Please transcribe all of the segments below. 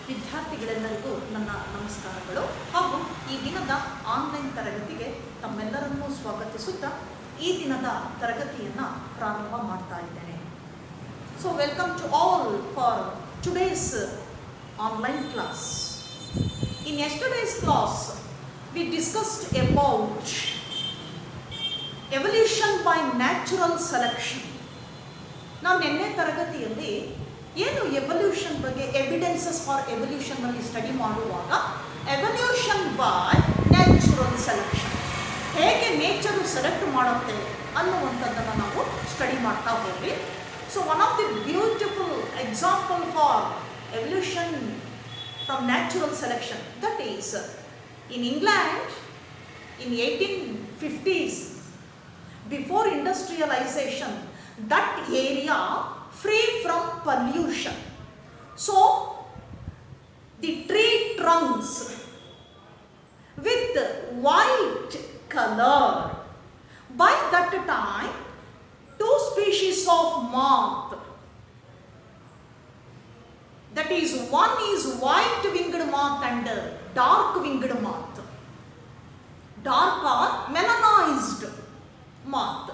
ವಿದ್ಯಾರ್ಥಿಗಳೆಲ್ಲರಿಗೂ ನನ್ನ ನಮಸ್ಕಾರಗಳು ಹಾಗೂ ಈ ದಿನದ ಆನ್ಲೈನ್ ತರಗತಿಗೆ ತಮ್ಮೆಲ್ಲರನ್ನೂ ಸ್ವಾಗತಿಸುತ್ತಾ ಈ ದಿನದ ತರಗತಿಯನ್ನು ಪ್ರಾರಂಭ ಮಾಡ್ತಾ ಇದ್ದೇನೆ. So welcome to all for today's online class. In yesterday's class we discussed about evolution by natural selection. ನಾವು ನಿನ್ನೆ ತರಗತಿಯಲ್ಲಿ ಏನು ಎವಲ್ಯೂಷನ್ ಬಗ್ಗೆ ಎವಿಡೆನ್ಸಸ್ ಫಾರ್ ಎವಲ್ಯೂಷನ್ ಅಲ್ಲಿ ಸ್ಟಡಿ ಮಾಡುವಾಗ ಎವಲ್ಯೂಷನ್ ಬೈ ನ್ಯಾಚುರಲ್ ಸೆಲೆಕ್ಷನ್, ಹೇಗೆ ನೇಚರು ಸೆಲೆಕ್ಟ್ ಮಾಡುತ್ತೆ ಅನ್ನುವಂಥದ್ದನ್ನು ನಾವು ಸ್ಟಡಿ ಮಾಡ್ತಾ ಹೋದ್ವಿ. So one of the beautiful example for evolution from natural selection, that is in England in 1850s, before industrialization, that area free from pollution, so the tree trunks with white color. By that time two species of moth, that is one is white winged moth and dark winged moth, dark or melanized moth.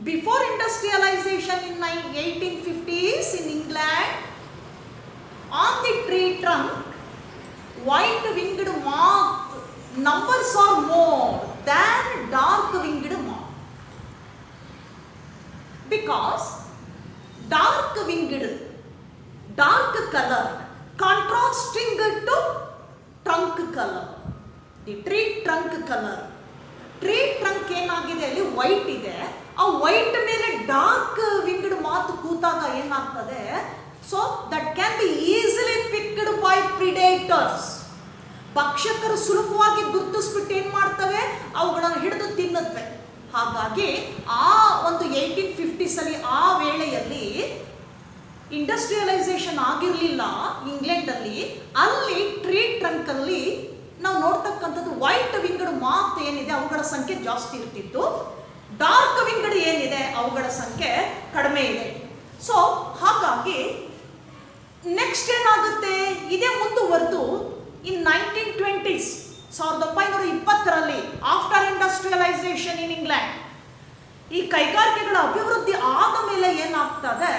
Before industrialization in 1850s in England, on the tree trunk white winged moth numbers are more than dark winged moth, because dark color contrasting to trunk color, the tree trunk color. Tree trunk ಏನಾಗಿದೆ ಅಲ್ಲಿ white ಇದೆ, ಆ white ಮೇಲೆ dark winged moth ಕೂತಾಗ ಏನಾಗ್ತದೆ, so that can be easily picked by predators. ಭಕ್ಷಕರು ಸುಲಭವಾಗಿ ಗುರುತಿಸ್ಬಿಟ್ಟು ಏನ್ ಮಾಡ್ತವೆ, ಅವುಗಳನ್ನು ಹಿಡಿದು ತಿನ್ನುತ್ತವೆ. ಹಾಗಾಗಿ ಆ ಒಂದು 1850s ಅಲ್ಲಿ ಆ ವೇಳೆಯಲ್ಲಿ ಇಂಡಸ್ಟ್ರಿಯಲೈಸೇಷನ್ ಆಗಿರಲಿಲ್ಲ ಇಂಗ್ಲೆಂಡಲ್ಲಿ. ಅಲ್ಲಿ ಟ್ರೀ ಟ್ರಂಕಲ್ಲಿ ನಾವು ನೋಡ್ತಕ್ಕಂಥದ್ದು ವೈಟ್ ವಿಂಗಡ್ ಮಾತ್ ಏನಿದೆ ಅವುಗಳ ಸಂಖ್ಯೆ ಜಾಸ್ತಿ ಇರ್ತಿತ್ತು, ಡಾರ್ಕ್ ವಿಂಗಡ್ ಏನಿದೆ ಅವುಗಳ ಸಂಖ್ಯೆ ಕಡಿಮೆ ಇದೆ. ಸೊ ಹಾಗಾಗಿ ನೆಕ್ಸ್ಟ್ ಏನಾಗುತ್ತೆ, ಇದೇ ಮುಂದುವರೆದು ಇನ್ 1920s 1920ರಲ್ಲಿ ಆಫ್ಟರ್ ಇಂಡಸ್ಟ್ರಿಯಲೈಸೇಷನ್ ಇನ್ ಇಂಗ್ಲೆಂಡ್, ಈ ಕೈಗಾರಿಕೆಗಳ ಅಭಿವೃದ್ಧಿ ಆದ ಮೇಲೆ ಏನಾಗ್ತದೆ,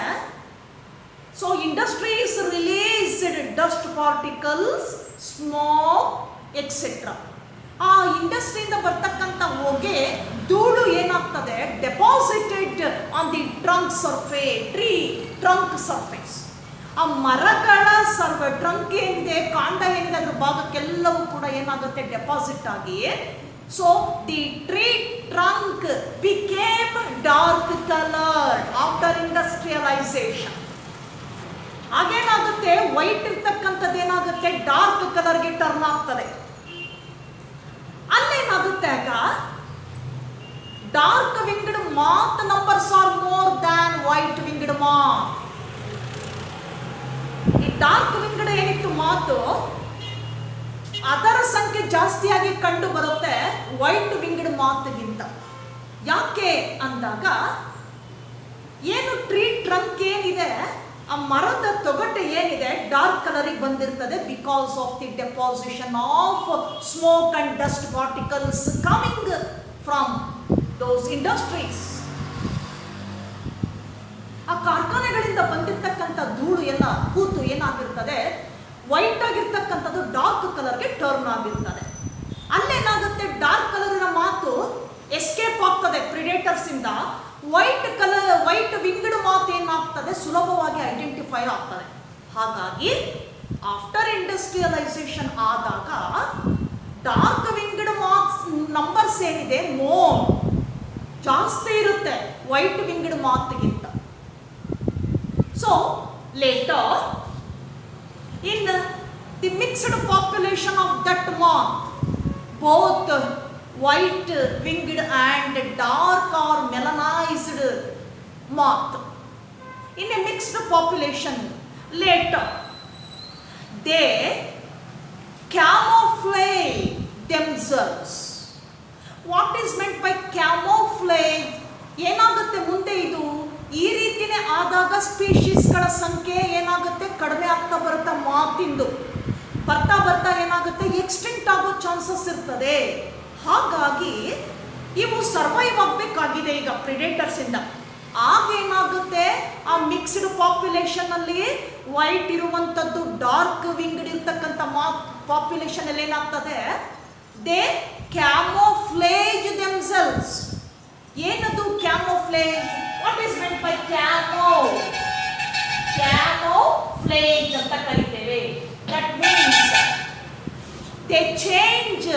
so industries released dust particles, smoke, etc. ಆ ಇಂಡಸ್ಟ್ರಿಯಿಂದ ಬರ್ತಕ್ಕಂಥ ಹೊಗೆ ಧೂಳು ಏನಾಗ್ತದೆ, deposited on the trunk surface, tree trunk surface. ಆ ಮರಗಳ ಟ್ರಂಕ್ ಏನಿದೆ, ಕಾಂಡ ಏನಿದೆ ಅದ್ರ ಭಾಗಕ್ಕೆಲ್ಲವೂ ಕೂಡ ಏನಾಗುತ್ತೆ, ಡೆಪಾಸಿಟ್ ಆಗಿ, so the tree trunk became dark colour after industrialisation. ಹಾಗೇನಾಗುತ್ತೆ, ವೈಟ್ ಇರ್ತಕ್ಕಂಥದ್ದು ಏನಾಗುತ್ತೆ ಡಾರ್ಕ್ ಕಲರ್ಗೆ ಟರ್ನ್ ಆಗ್ತದೆ. ಅಲ್ಲೇನಾಗುತ್ತೆ, ಆಗ dark winged moth numbers are more than white winged moth. ಈ ಡಾರ್ಕ್ ವಿಂಗ್ಡ್ ಏನಿತ್ತು ಮಾತು, ಅದರ ಸಂಖ್ಯೆ ಜಾಸ್ತಿಯಾಗಿ ಕಂಡು ಬರುತ್ತೆ ವೈಟ್ ವಿಂಗ್ಡ್ ಮಾತ್ಗಿಂತ. ಯಾಕೆ ಅಂದಾಗ, ಏನು ಟ್ರೀ ಟ್ರಂಕ್ ಏನಿದೆ, ಆ ಮರದ ತೊಗಟೆ ಏನಿದೆ ಡಾರ್ಕ್ ಕಲರಿಗೆ ಬಂದಿರ್ತದೆ, because of the deposition of smoke and dust particles coming from those industries. ಆ ಕಾರ್ಖಾನೆಗಳಿಂದ ಬಂದಿರತಕ್ಕಂಥ ಧೂಳು ಎಲ್ಲ ಕೂತು ಏನಾಗಿರ್ತದೆ, ವೈಟ್ ಆಗಿರ್ತಕ್ಕಂಥದ್ದು ಡಾರ್ಕ್ ಕಲರ್ಗೆ ಟರ್ನ್ ಆಗಿರ್ತದೆ. ಅಲ್ಲೇನಾಗುತ್ತೆ, ಡಾರ್ಕ್ ಕಲರಿನ ಮಾತು ಎಸ್ಕೇಪ್ ಆಗ್ತದೆ ಪ್ರಿಡೇಟರ್ಸ್ ಇಂದ. ವೈಟ್ ವಿಂಗ್ಡ್ ಮಾತ್ ಏನಾಗ್ತದೆ, ಸುಲಭವಾಗಿ ಐಡೆಂಟಿಫೈ ಆಗ್ತದೆ. ಹಾಗಾಗಿ ಆಫ್ಟರ್ ಇಂಡಸ್ಟ್ರಿಯಲೈಸೇಷನ್ ಆದಾಗ ಡಾರ್ಕ್ ವಿಂಗ್ಡ್ ಮಾತ್ ನಂಬರ್ಸ್ ಏನಿದೆ ಮೋರ್ ಜಾಸ್ತಿ ಇರುತ್ತೆ ವೈಟ್ ವಿಂಗ್ಡ್ ಮಾತ್ಗಿಂತ. So later in the mixed population of that moth, both white winged and dark or melanized moth in a mixed population, later they camouflage themselves. What is meant by camouflage? ಏನಾಗುತ್ತೆ ಮುಂದೆ, ಇದು ಈ ರೀತಿನೇ ಆದಾಗ ಸ್ಪೀಶೀಸ್ಗಳ ಸಂಖ್ಯೆ ಏನಾಗುತ್ತೆ, ಕಡಿಮೆ ಆಗ್ತಾ ಬರುತ್ತೆ ಮಾತ್ ಮಾತಿಂದು. ಬರ್ತಾ ಬರ್ತಾ ಏನಾಗುತ್ತೆ, ಎಕ್ಸ್ಟೆಂಟ್ ಆಗೋ ಚಾನ್ಸಸ್ ಇರ್ತದೆ. ಹಾಗಾಗಿ ಇವು ಸರ್ವೈವ್ ಆಗಬೇಕಾಗಿದೆ ಈಗ ಪ್ರಿಡೇಟರ್ಸ್ ಇಂದ. ಆಗೇನಾಗುತ್ತೆ, ಆ ಮಿಕ್ಸ್ಡ್ ಪಾಪ್ಯುಲೇಷನ್ ಅಲ್ಲಿ ವೈಟ್ ಇರುವಂಥದ್ದು ಡಾರ್ಕ್ ವಿಂಗ್ಡ್ ಇರ್ತಕ್ಕಂಥ ಪಾಪ್ಯುಲೇಷನ್ ಅಲ್ಲಿ ಏನಾಗ್ತದೆ, ದೇ ಕ್ಯಾಮೋಫ್ಲೇಜ್ ದೆಮ್ಸೆಲ್ಸ್. ಏನದು camouflage? What is meant by camouflage ಅಂತ ಕರಿತೇವೆ. That means they change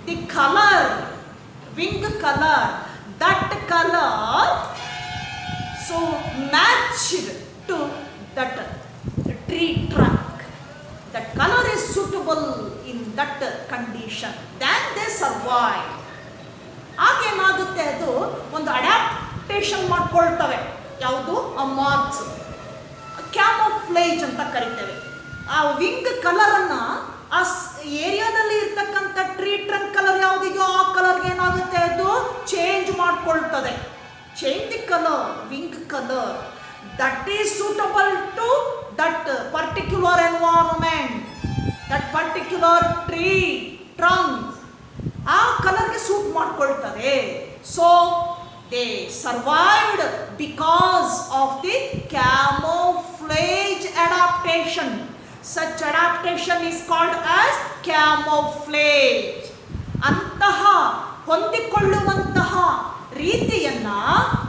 the colour, wing colour, that colour so matched to that tree trunk. That color is suitable in that condition, then they survive. ಆಗೇನಾಗುತ್ತೆ, ಅದು ಒಂದು adaptation ಮಾಡ್ಕೊಳ್ತವೆ. ಯಾವುದು? ಆ marks camouflage ಅಂತ ಕರಿತೇವೆ. ಆ wing ಕಲರನ್ನು ಆ ಏರಿಯಾದಲ್ಲಿ ಇರ್ತಕ್ಕಂಥ ಟ್ರೀ ಟ್ರಂಕ್ ಕಲರ್ ಯಾವುದಿದೆಯೋ ಆ ಕಲರ್ಗೆ ಏನಾಗುತ್ತೆ, ಅದು change ಮಾಡ್ಕೊಳ್ತದೆ. Change the color, wing color that is suitable to that particular environment, that particular tree trunk. ಆ ಕಲರ್ಗೆ ಸೂಟ್ ಮಾಡ್ಕೊಳ್ತದೆ. So they survived because of the camouflage adaptation. Such adaptation is called as camouflage. ಅಂತಹ ಹೊಂದಿಕೊಳ್ಳುವಂತಹ ರೀತಿಯನ್ನ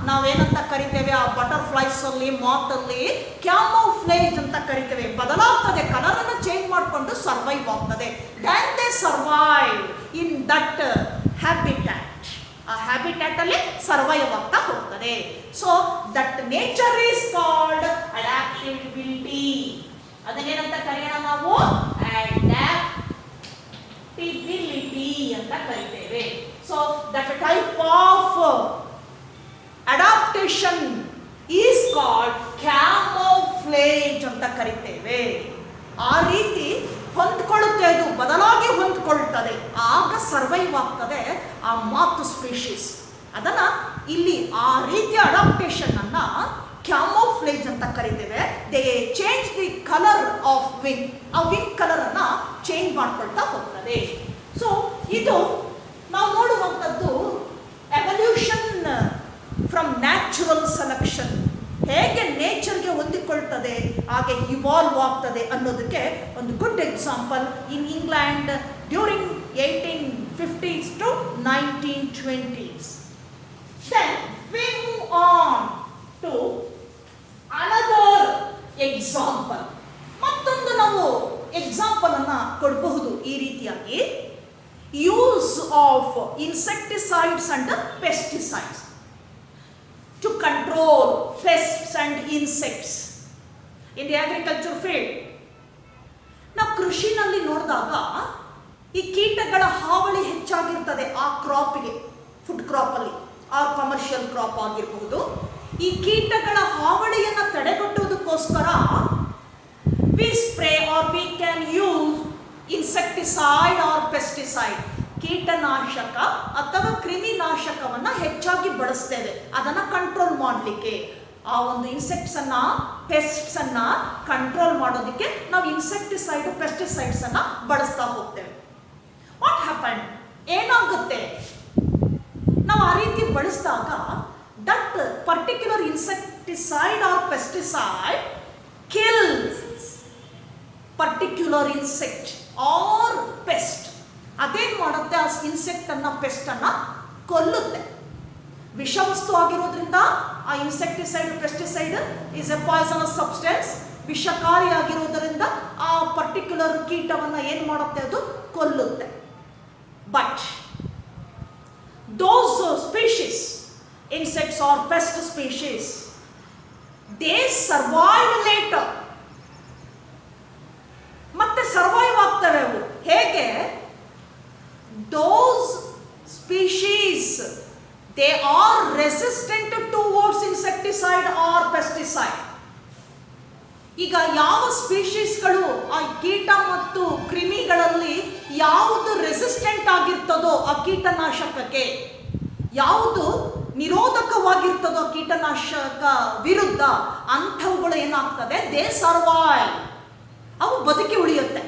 ನಾವೇನಂತ ಕರಿತೇವೆ, ಆ butterflies ಅಲ್ಲಿ ಮಾತ್ ಅಲ್ಲಿ ಕ್ಯಾಮೋಫ್ಲೇಜ್ ಅಂತ ಕರಿತೇವೆ. ಬದಲಾಗ್ತದೆ, ಕಲರ್ ಅನ್ನು ಚೇಂಜ್ ಮಾಡಿಕೊಂಡು ಸರ್ವೈವ್ ಆಗ್ತದೆ. Then they survive in that habitat. ಆ ಹ್ಯಾಬಿಟ್ಯಾಟ್ ಅಲ್ಲಿ ಸರ್ವೈವ್ ಆಗ್ತಾ ಹೋಗ್ತದೆ. So that nature is called adaptability. ಅದನ್ನೇನಂತ ಕರೆಯೋಣ ನಾವು? ಅಡ್ಯಾಪ್ಟಿಬಿಲಿಟಿ ಅಂತ ಕರಿತೇವೆ. So that type of adaptation is called camouflage ಅಂತ ಕರಿತೇವೆ. ಆ ರೀತಿ ಹೊಂದ್ಕೊಳ್ಳುತ್ತೆ, ಅದು ಬದಲಾಗಿ ಹೊಂದ್ಕೊಳ್ತದೆ, ಆಗ ಸರ್ವೈವ್ ಆಗ್ತದೆ ಆ ಮಾತು ಸ್ಪೀಶೀಸ್. ಅದನ್ನ ಇಲ್ಲಿ ಆ ರೀತಿಯ ಅಡಾಪ್ಟೇಷನ್ ಅನ್ನ ಕ್ಯಾಮೋಫ್ಲೇಜ್ ಅಂತ ಕರಿತೇವೆ. They change the colour of wing. ಆ ವಿಂಗ್ ಕಲರ್ ಅನ್ನ ಚೇಂಜ್ ಮಾಡ್ಕೊಳ್ತಾ ಹೋಗ್ತದೆ. ಸೊ ಇದು ನಾವು ನೋಡುವಂಥದ್ದು ಎವಲ್ಯೂಷನ್ ಫ್ರಮ್ ನ್ಯಾಚುರಲ್ ಸೆಲೆಕ್ಷನ್. ಹೇಗೆ ನೇಚರ್ಗೆ ಹೊಂದಿಕೊಳ್ತದೆ, ಹಾಗೆ ಇವಾಲ್ವ್ ಆಗ್ತದೆ ಅನ್ನೋದಕ್ಕೆ ಒಂದು good example in England during 1850s to 1920s. Then we move on to another example. ಮತ್ತೊಂದು ನಾವು ಎಕ್ಸಾಂಪಲ್ ಅನ್ನ ಕೊಡಬಹುದು ಈ ರೀತಿಯಾಗಿ. Use of insecticides and pesticides to control pests and insects in the agriculture field. ನಾವು ಕೃಷಿನಲ್ಲಿ ನೋಡಿದಾಗ ಈ ಕೀಟಗಳ ಹಾವಳಿ ಹೆಚ್ಚಾಗಿರ್ತದೆ ಆ ಕ್ರಾಪ್ಗೆ, ಫುಡ್ ಕ್ರಾಪಲ್ಲಿ ಆರ್ ಕಮರ್ಷಿಯಲ್ ಕ್ರಾಪ್ ಆಗಿರಬಹುದು. ಈ ಕೀಟಗಳ ಹಾವಳಿಯನ್ನು ತಡೆಗಟ್ಟುವುದಕ್ಕೋಸ್ಕರ we spray or we can use insecticide or pesticide. ಕೀಟನಾಶಕ ಅಥವಾ ಕ್ರಿಮಿನಾಶಕವನ್ನು ಹೆಚ್ಚಾಗಿ ಬಳಸ್ತೇವೆ ಅದನ್ನು ಕಂಟ್ರೋಲ್ ಮಾಡಲಿಕ್ಕೆ. ಆ ಒಂದು ಇನ್ಸೆಕ್ಟ್ಸ್ ಅನ್ನ, ಪೆಸ್ಟ್ಸ್ ಅನ್ನ ಕಂಟ್ರೋಲ್ ಮಾಡೋದಕ್ಕೆ ನಾವು ಇನ್ಸೆಕ್ಟಿಸೈಡ್, ಪೆಸ್ಟಿಸೈಡ್ಸ್ ಅನ್ನ ಬಳಸ್ತಾ ಹೋಗ್ತೇವೆ. What happen? ಏನಾಗುತ್ತೆ, ನಾವು ಆ ರೀತಿ ಬಳಸಿದಾಗ that particular insecticide or pesticide kills particular insect or pest. ಅದೇನು ಮಾಡುತ್ತೆ, ಆ ಇನ್ಸೆಕ್ಟ್ ಅನ್ನ, ಪೆಸ್ಟ್ ಅನ್ನ ಕೊಲ್ಲುತ್ತೆ. ವಿಷವಸ್ತು ಆಗಿರೋದ್ರಿಂದ ಆ insecticide, pesticide is a poisonous substance. ವಿಷಕಾರಿಯಾಗಿರೋದ್ರಿಂದ ಆ ಪರ್ಟಿಕ್ಯುಲರ್ ಕೀಟವನ್ನು ಏನು ಮಾಡುತ್ತೆ, ಅದು ಕೊಲ್ಲುತ್ತೆ. But those species, insects or pest species, they survive later. ಮತ್ತೆ ಸರ್ವೈವ್ ಆಗ್ತವೆ ಅವು. ಹೇಗೆ? those species, they are resistant towards insecticide or pesticide. ಈಗ ಯಾವ ಸ್ಪೀಶೀಸ್ಗಳು ಆ ಕೀಟ ಮತ್ತು ಕ್ರಿಮಿಗಳಲ್ಲಿ ಯಾವುದು ರೆಸಿಸ್ಟೆಂಟ್ ಆಗಿರ್ತದೋ ಆ ಕೀಟನಾಶಕಕ್ಕೆ, ಯಾವುದು ನಿರೋಧಕವಾಗಿರ್ತದೋ ಕೀಟನಾಶಕ ವಿರುದ್ಧ, ಅಂಥವುಗಳು ಏನಾಗ್ತದೆ, ದೇ ಸರ್ವೈವ್. ಅವು ಬದುಕಿ ಉಳಿಯುತ್ತೆ.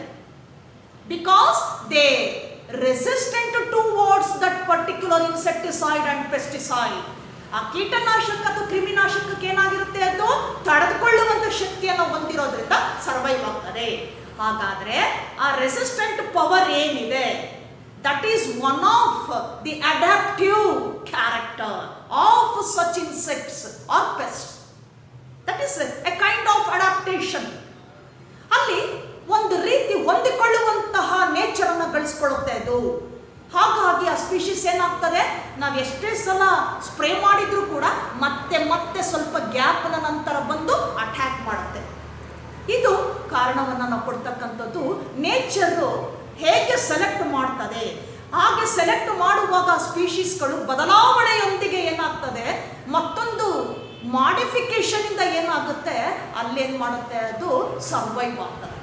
Because they resistant towards that particular insecticide and pesticide. ಆ ಕೀಟನಾಶಕ ಅಥವಾ ಕ್ರಿಮಿನಾಶಕಕ್ಕೆ ಏನಾಗಿರುತ್ತೆ, ಅದು ತಡೆದುಕೊಳ್ಳುವಂತ ಶಕ್ತಿಯನ್ನು ಹೊಂದಿರೋದ್ರಿಂದ ಸರ್ವೈವ್ ಆಗ್ತದೆ. ಹಾಗಾದ್ರೆ ಆ ರೆಸಿಸ್ಟೆಂಟ್ ಪವರ್ ಏನಿದೆ, that is one of the adaptive character of such insects or pest. That is a kind of adaptation. ಅಲ್ಲಿ ಒಂದು ರೀತಿ ಹೊಂದಿಕೊಳ್ಳುವಂತಹ ನೇಚರ್ ಅನ್ನು ಬೆಳೆಸ್ಕೊಳ್ಳುತ್ತೆ ಅದು. ಹಾಗಾಗಿ ಆ ಸ್ಪೀಶೀಸ್ ಏನಾಗ್ತದೆ, ನಾವು ಎಷ್ಟೇ ಸಲ ಸ್ಪ್ರೇ ಮಾಡಿದ್ರೂ ಕೂಡ ಮತ್ತೆ ಮತ್ತೆ ಸ್ವಲ್ಪ ಗ್ಯಾಪ್ನ ನಂತರ ಬಂದು ಅಟ್ಯಾಕ್ ಮಾಡುತ್ತೆ. ಇದು ಕಾರಣವನ್ನು ನಾವು ಕೊಡ್ತಕ್ಕಂಥದ್ದು ನೇಚರು ಹೇಗೆ ಸೆಲೆಕ್ಟ್ ಮಾಡ್ತದೆ. ಹಾಗೆ ಸೆಲೆಕ್ಟ್ ಮಾಡುವಾಗ ಸ್ಪೀಶೀಸ್ಗಳು ಬದಲಾವಣೆಯೊಂದಿಗೆ ಏನಾಗ್ತದೆ, ಮತ್ತೊಂದು ಮಾಡಿಫಿಕೇಶನ್ ಇಂದ ಏನಾಗುತ್ತೆ, ಅಲ್ಲೇನು ಮಾಡುತ್ತೆ, ಅದು ಸರ್ವೈವ್ ಆಗ್ತದೆ.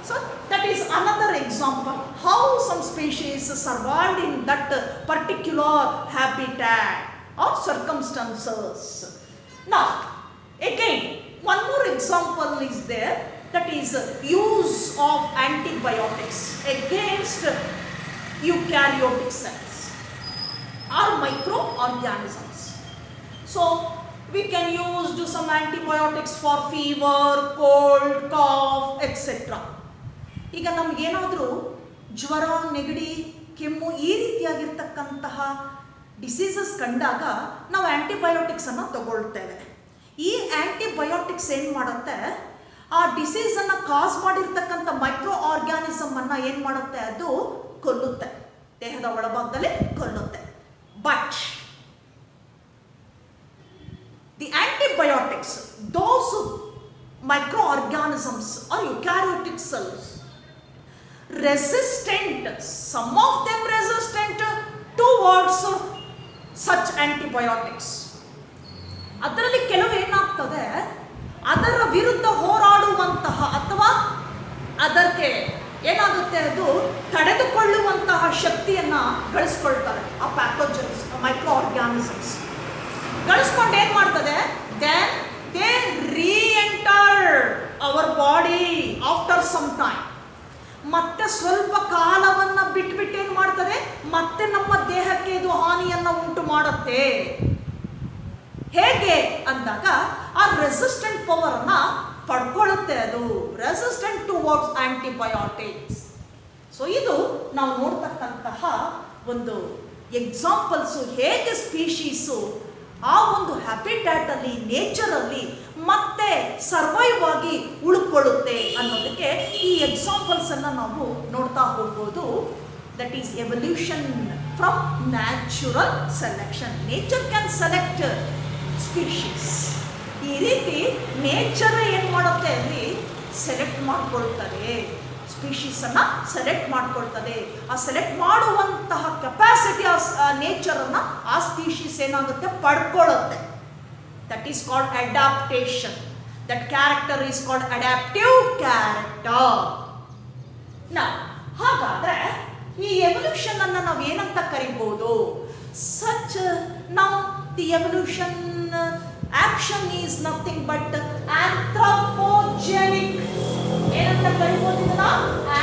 So that is another example how some species survived in that particular habitat or circumstances. Now again one more example is there, that is use of antibiotics against eukaryotic cells or microorganisms. So we can use some antibiotics for fever, cold, cough, etc. ಈಗ ನಮಗೇನಾದರೂ ಜ್ವರ, ನೆಗಡಿ, ಕೆಮ್ಮು ಈ ರೀತಿಯಾಗಿರ್ತಕ್ಕಂತಹ diseases ಕಂಡಾಗ ನಾವು ಆ್ಯಂಟಿಬಯೋಟಿಕ್ಸನ್ನು ತಗೊಳ್ತೇವೆ. ಈ antibiotics ಏನು ಮಾಡುತ್ತೆ, ಆ ಡಿಸೀಸನ್ನು ಕಾಸ್ ಮಾಡಿರ್ತಕ್ಕಂಥ ಮೈಕ್ರೋ ಆರ್ಗ್ಯಾನಿಸಮನ್ನು ಏನು ಮಾಡುತ್ತೆ, ಅದು ಕೊಲ್ಲುತ್ತೆ, ದೇಹದ ಒಳಭಾಗದಲ್ಲಿ ಕೊಲ್ಲುತ್ತೆ. But the antibiotics, those microorganisms or eukaryotic cells resistant, some of them resistant towards such antibiotics. ಅದರಲ್ಲಿ ಕೆಲವು ಏನಾಗ್ತದೆ, ಅದರ ವಿರುದ್ಧ ಹೋರಾಡುವಂತಹ ಅಥವಾ ಅದಕ್ಕೆ ಏನಾಗುತ್ತೆ, ಅದು ತಡೆದುಕೊಳ್ಳುವಂತಹ ಶಕ್ತಿಯನ್ನು ಗಳಿಸ್ಕೊಳ್ತಾರೆ ಆ ಪ್ಯಾಥೋಜನ್ಸ್, ಮೈಕ್ರೋ ಆರ್ಗ್ಯಾನಿಸಮ್ಸ್ ಗಳಿಸ್ಕೊಂಡು ಏನು ಮಾಡ್ತದೆ, then they re-enter our body after some time. ಮತ್ತೆ ಸ್ವಲ್ಪ ಕಾಲವನ್ನು ಬಿಟ್ಬಿಟ್ಟು ಏನು ಮಾಡ್ತದೆ, ಮತ್ತೆ ನಮ್ಮ ದೇಹಕ್ಕೆ ಇದು ಹಾನಿಯನ್ನು ಉಂಟು ಮಾಡುತ್ತೆ. ಹೇಗೆ ಅಂದಾಗ ಆ ರೆಸಿಸ್ಟೆಂಟ್ ಪವರನ್ನು ಪಡ್ಕೊಳ್ಳುತ್ತೆ, ಅದು ರೆಸಿಸ್ಟೆಂಟ್ ಟುವರ್ಡ್ಸ್ ಆಂಟಿಬಯೋಟಿಕ್ಸ್. ಸೊ ಇದು ನಾವು ನೋಡ್ತಕ್ಕಂತಹ ಒಂದು ಎಕ್ಸಾಂಪಲ್ಸು, ಹೇಗೆ ಸ್ಪೀಶೀಸು ಆ ಒಂದು ಹ್ಯಾಬಿಟ್ಯಾಟಲ್ಲಿ, ನೇಚರಲ್ಲಿ ಮತ್ತೆ ಸರ್ವೈವ್ ಆಗಿ ಉಳ್ಕೊಳ್ಳುತ್ತೆ ಅನ್ನೋದಕ್ಕೆ ಈ ಎಕ್ಸಾಂಪಲ್ಸನ್ನು ನಾವು ನೋಡ್ತಾ ಹೋಗ್ಬೋದು. That is evolution from natural selection. Nature can select species. ಈ ರೀತಿ ನೇಚರ್ ಏನು ಮಾಡುತ್ತೆ, ಅಲ್ಲಿ ಸೆಲೆಕ್ಟ್ ಮಾಡ್ಕೊಳ್ತಾರೆ, ಸ್ಪೀಶೀಸನ್ನು ಸೆಲೆಕ್ಟ್ ಮಾಡ್ಕೊಳ್ತದೆ. ಆ ಸೆಲೆಕ್ಟ್ ಮಾಡುವಂತಹ ಕೆಪಾಸಿಟಿ ಆ ನೇಚರನ್ನು ಆ ಸ್ಪೀಶೀಸ್ ಏನಾಗುತ್ತೆ, ಪಡ್ಕೊಳ್ಳುತ್ತೆ. That is called adaptation. That character is called adaptive character. ಹಾಗಾದ್ರೆ ಈ ಎವಲ್ಯೂಷನ್ ಅನ್ನು ನಾವು ಏನಂತ ಕರಿಬಹುದು? ಸಚ್ ನಾವು the evolution action is nothing but anthropogenic. ಏನಂತ ಕರಿಬಹುದು ಇದನ್ನ?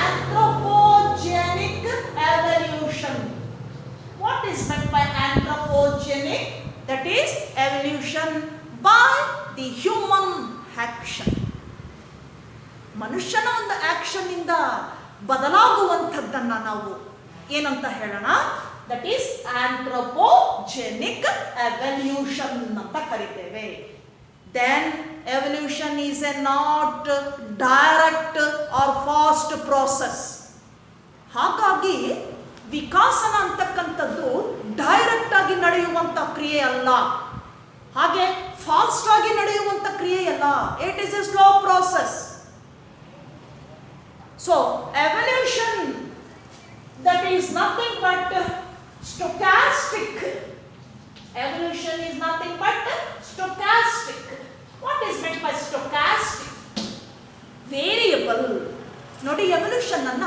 Anthropogenic evolution. What is meant by anthropogenic? That is evolution by the human action. ಮನುಷ್ಯನ ಒಂದು ಆಕ್ಷನ್ ಇಂದ ಬದಲಾಗುವಂಥದ್ದನ್ನ ನಾವು ಏನಂತ ಹೇಳೋಣ? ದಟ್ ಈಸ್ ಆಂಥ್ರೋಪೋಜೆನಿಕ್ ಎವಲ್ಯೂಷನ್ ಅಂತ ಕರಿತೇವೆ. Then evolution is a not direct or fast process. ಹಾಗಾಗಿ ವಿಕಾಸನ ಅಂತಕ್ಕಂಥದ್ದು ಡೈರೆಕ್ಟ್ ಆಗಿ ನಡೆಯುವಂಥ ಕ್ರಿಯೆ ಅಲ್ಲ, ಹಾಗೆ ಫಾಸ್ಟ್ ಆಗಿ ನಡೆಯುವಂಥ ಕ್ರಿಯೆ ಅಲ್ಲ. It is a slow process. So evolution that is nothing but stochastic. Evolution is nothing but stochastic. What is meant by stochastic? Variable. ನೋಡಿ, ಎವಲ್ಯೂಷನ್ ಅನ್ನ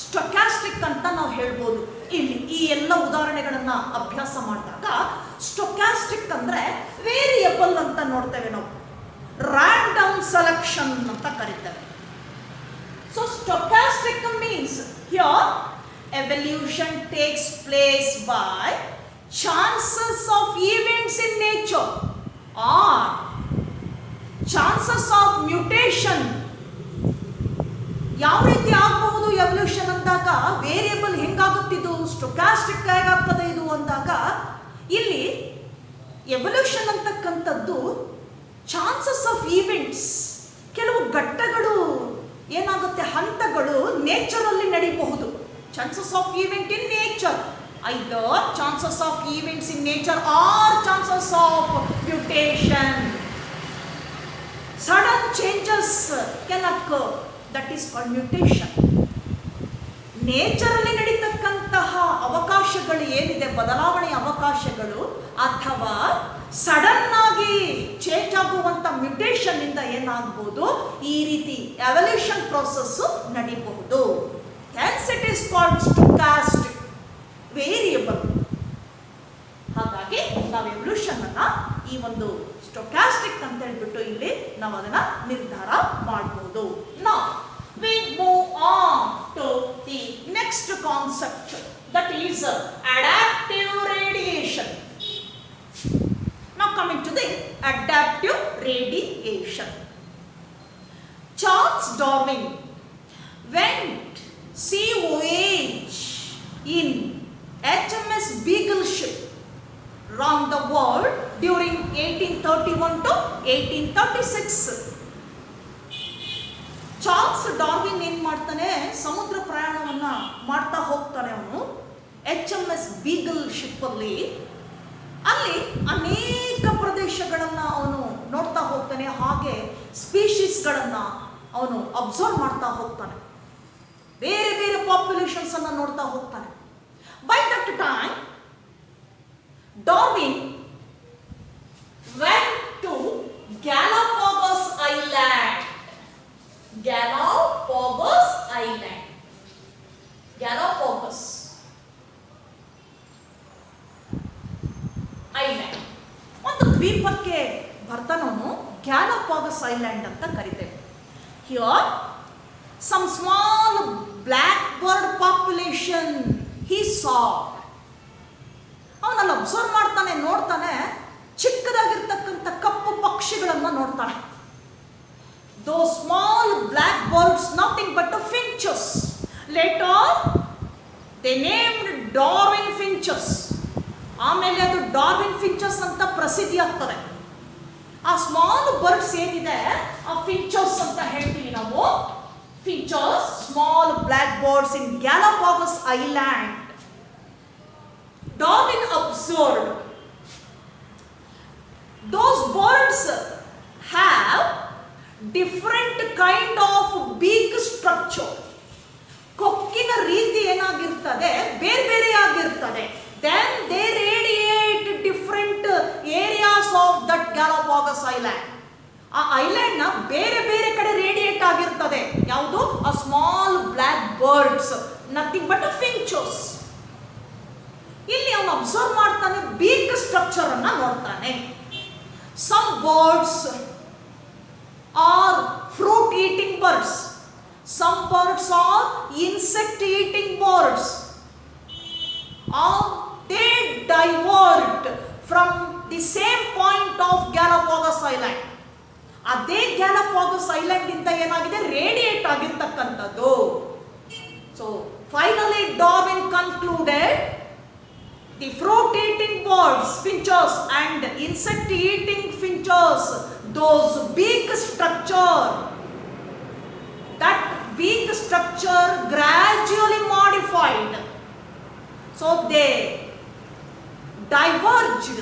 ಸ್ಟೊಕ್ಯಾಸ್ಟಿಕ್ ಅಂತ ನಾವು ಹೇಳ್ಬೋದು. ಇಲ್ಲಿ ಈ ಎಲ್ಲ ಉದಾಹರಣೆಗಳನ್ನ ಅಭ್ಯಾಸ ಮಾಡಿದಾಗ ಸ್ಟೊಕ್ಯಾಸ್ಟಿಕ್ ಅಂದ್ರೆ ವೇರಿಯಬಲ್ ಅಂತ ನೋಡ್ತೇವೆ ನಾವು. ರ್ಯಾಂಡಮ್ ಸೆಲೆಕ್ಷನ್ ಅಂತ ಕರಿತೇವೆ. So stochastic means here evolution takes place by chances of events in nature or chances of mutation. ಯಾವ ರೀತಿ ಆಗಬಹುದು ಎವಲ್ಯೂಷನ್ ಅಂದಾಗ ವೇರಿಯಬಲ್ ಹೆಂಗಾಗುತ್ತಿದ್ದು ಸ್ಟೊಕ್ಯಾಸ್ಟಿಕ್ ಹೇಗಾಗ್ತದೆ ಇದು ಅಂದಾಗ ಇಲ್ಲಿ ಎವಲ್ಯೂಷನ್ ಅಂತಕ್ಕಂಥದ್ದು ಚಾನ್ಸಸ್ ಆಫ್ ಈವೆಂಟ್ಸ್, ಕೆಲವು ಘಟ್ಟಗಳು ಏನಾಗುತ್ತೆ, ಹಂತಗಳು ನೇಚರಲ್ಲಿ ನಡೀಬಹುದು. Chances of event in nature, either chances of events in nature or chances of mutation. Sudden changes can occur, that is called mutation. ನೇಚರಲ್ಲಿ ನಡೀತಕ್ಕಂತಹ ಅವಕಾಶಗಳು ಏನಿದೆ, ಬದಲಾವಣೆಯ ಅವಕಾಶಗಳು, ಅಥವಾ ಸಡನ್ ಆಗಿ ಚೇಂಜ್ ಆಗುವಂಥ ಮ್ಯೂಟೇಷನ್ ಇಂದ ಏನಾಗಬಹುದು, ಈ ರೀತಿ ಎವಲ್ಯೂಷನ್ ಪ್ರೋಸೆಸ್ ನಡೀಬಹುದು. Hence it is called stochastic variable. ಹಾಗಾಗಿ ನಾವು ಎವಲ್ಯೂಷನ್ ಅನ್ನ ಈ ಒಂದು ಸ್ಟೊಕ್ಯಾಸ್ಟಿಕ್ ಅಂತ ಹೇಳ್ಬಿಟ್ಟು ಇಲ್ಲಿ ನಾವು ಅದನ್ನ ನಿರ್ಧಾರ ಮಾಡಬಹುದು. Now we move on to the next concept, that is adaptive radiation. Now coming to the adaptive radiation. Charles Darwin went sea voyage in HMS Beagle ship around the world during 1831 to 1836. Charles Darwin ಏನು ಮಾಡ್ತಾನೆ, ಸಮುದ್ರ ಪ್ರಯಾಣವನ್ನ ಮಾಡ್ತಾ ಹೋಗ್ತಾನೆ ಅವನು HMS beagle ಶಿಪ್ಪಲ್ಲಿ. ಅಲ್ಲಿ ಅನೇಕ ಪ್ರದೇಶಗಳನ್ನು ಅವನು ನೋಡ್ತಾ ಹೋಗ್ತಾನೆ, ಹಾಗೆ ಸ್ಪೀಶೀಸ್ಗಳನ್ನು ಅವನು ಅಬ್ಸರ್ವ್ ಮಾಡ್ತಾ ಹೋಗ್ತಾನೆ, ಬೇರೆ ಬೇರೆ ಪಾಪ್ಯುಲೇಷನ್ಸ್ ಅನ್ನು ನೋಡ್ತಾ ಹೋಗ್ತಾನೆ. By that time Darwin went to Galapagos Island. Galapagos Island. Galapagos Island. ಒಂದು ದ್ವೀಪಕ್ಕೆ ಬರ್ತಾನವನು, ಗ್ಯಾಲಪಾಗಸ್ ಐಲ್ಯಾಂಡ್ ಅಂತ ಕರೀತೇವೆ. Here some small blackbird population he saw. ಅವನಲ್ಲಿ ಅಬ್ಸರ್ವ್ ಮಾಡ್ತಾನೆ, ನೋಡ್ತಾನೆ, ಚಿಕ್ಕದಾಗಿರ್ತಕ್ಕಂಥ ಕಪ್ಪು ಪಕ್ಷಿಗಳನ್ನು ನೋಡ್ತಾನೆ. Those small black birds, nothing but the finches. Later they named Darwin finches. ಆಮೇಲೆ ಅದು ಡಾರ್ವಿನ್ ಫಿಂಚಸ್ ಅಂತ ಪ್ರಸಿದ್ಧಿ ಆಗ್ತದೆ. ಆ ಸ್ಮಾಲ್ ಬರ್ಡ್ಸ್ ಏನಿದೆ ಆ ಫಿಂಚಸ್ ಅಂತ ಹೇಳ್ತೀವಿ ನಾವು. Finches, small black birds in Galapagos island. Darwin observed those birds have different kind of beak structure. ಕೊಕ್ಕಿನ ರೀತಿ ಏನಾಗಿರ್ತದೆ, ಬೇರೆ ಬೇರೆ ಆಗಿರ್ತದೆ. Then they radiate different areas of that Galapagos Island. ಆ ಐಲ್ಯಾಂಡ್ ನ ಬೇರೆ ಬೇರೆ ಕಡೆ ರೇಡಿಯೇಟ್ ಆಗಿರ್ತದೆ. ಯಾವುದು? ಆ small black birds, nothing but finches. ಇಲ್ಲಿ ಅವನು ಅಬ್ಸರ್ವ್ ಮಾಡ್ತಾನೆ, ಬೀಕ್ ಸ್ಟ್ರಕ್ಚರ್ ಅನ್ನ ನೋಡ್ತಾನೆ. Some birds are fruit eating birds, some birds are insect eating birds. They divert from the same point of Galapagos Island. ಅದೇ ಗ್ಯಾಲಪಾಗೋಸ್ island ಇಂದ ಏನಾಗಿದೆ, radiate ಆಗಿರ್ತಕ್ಕಂಥದ್ದು. So finally Darwin concluded the fruit eating birds, finches, and insect eating finches, those beak structure, that beak structure gradually modified. So they diverged,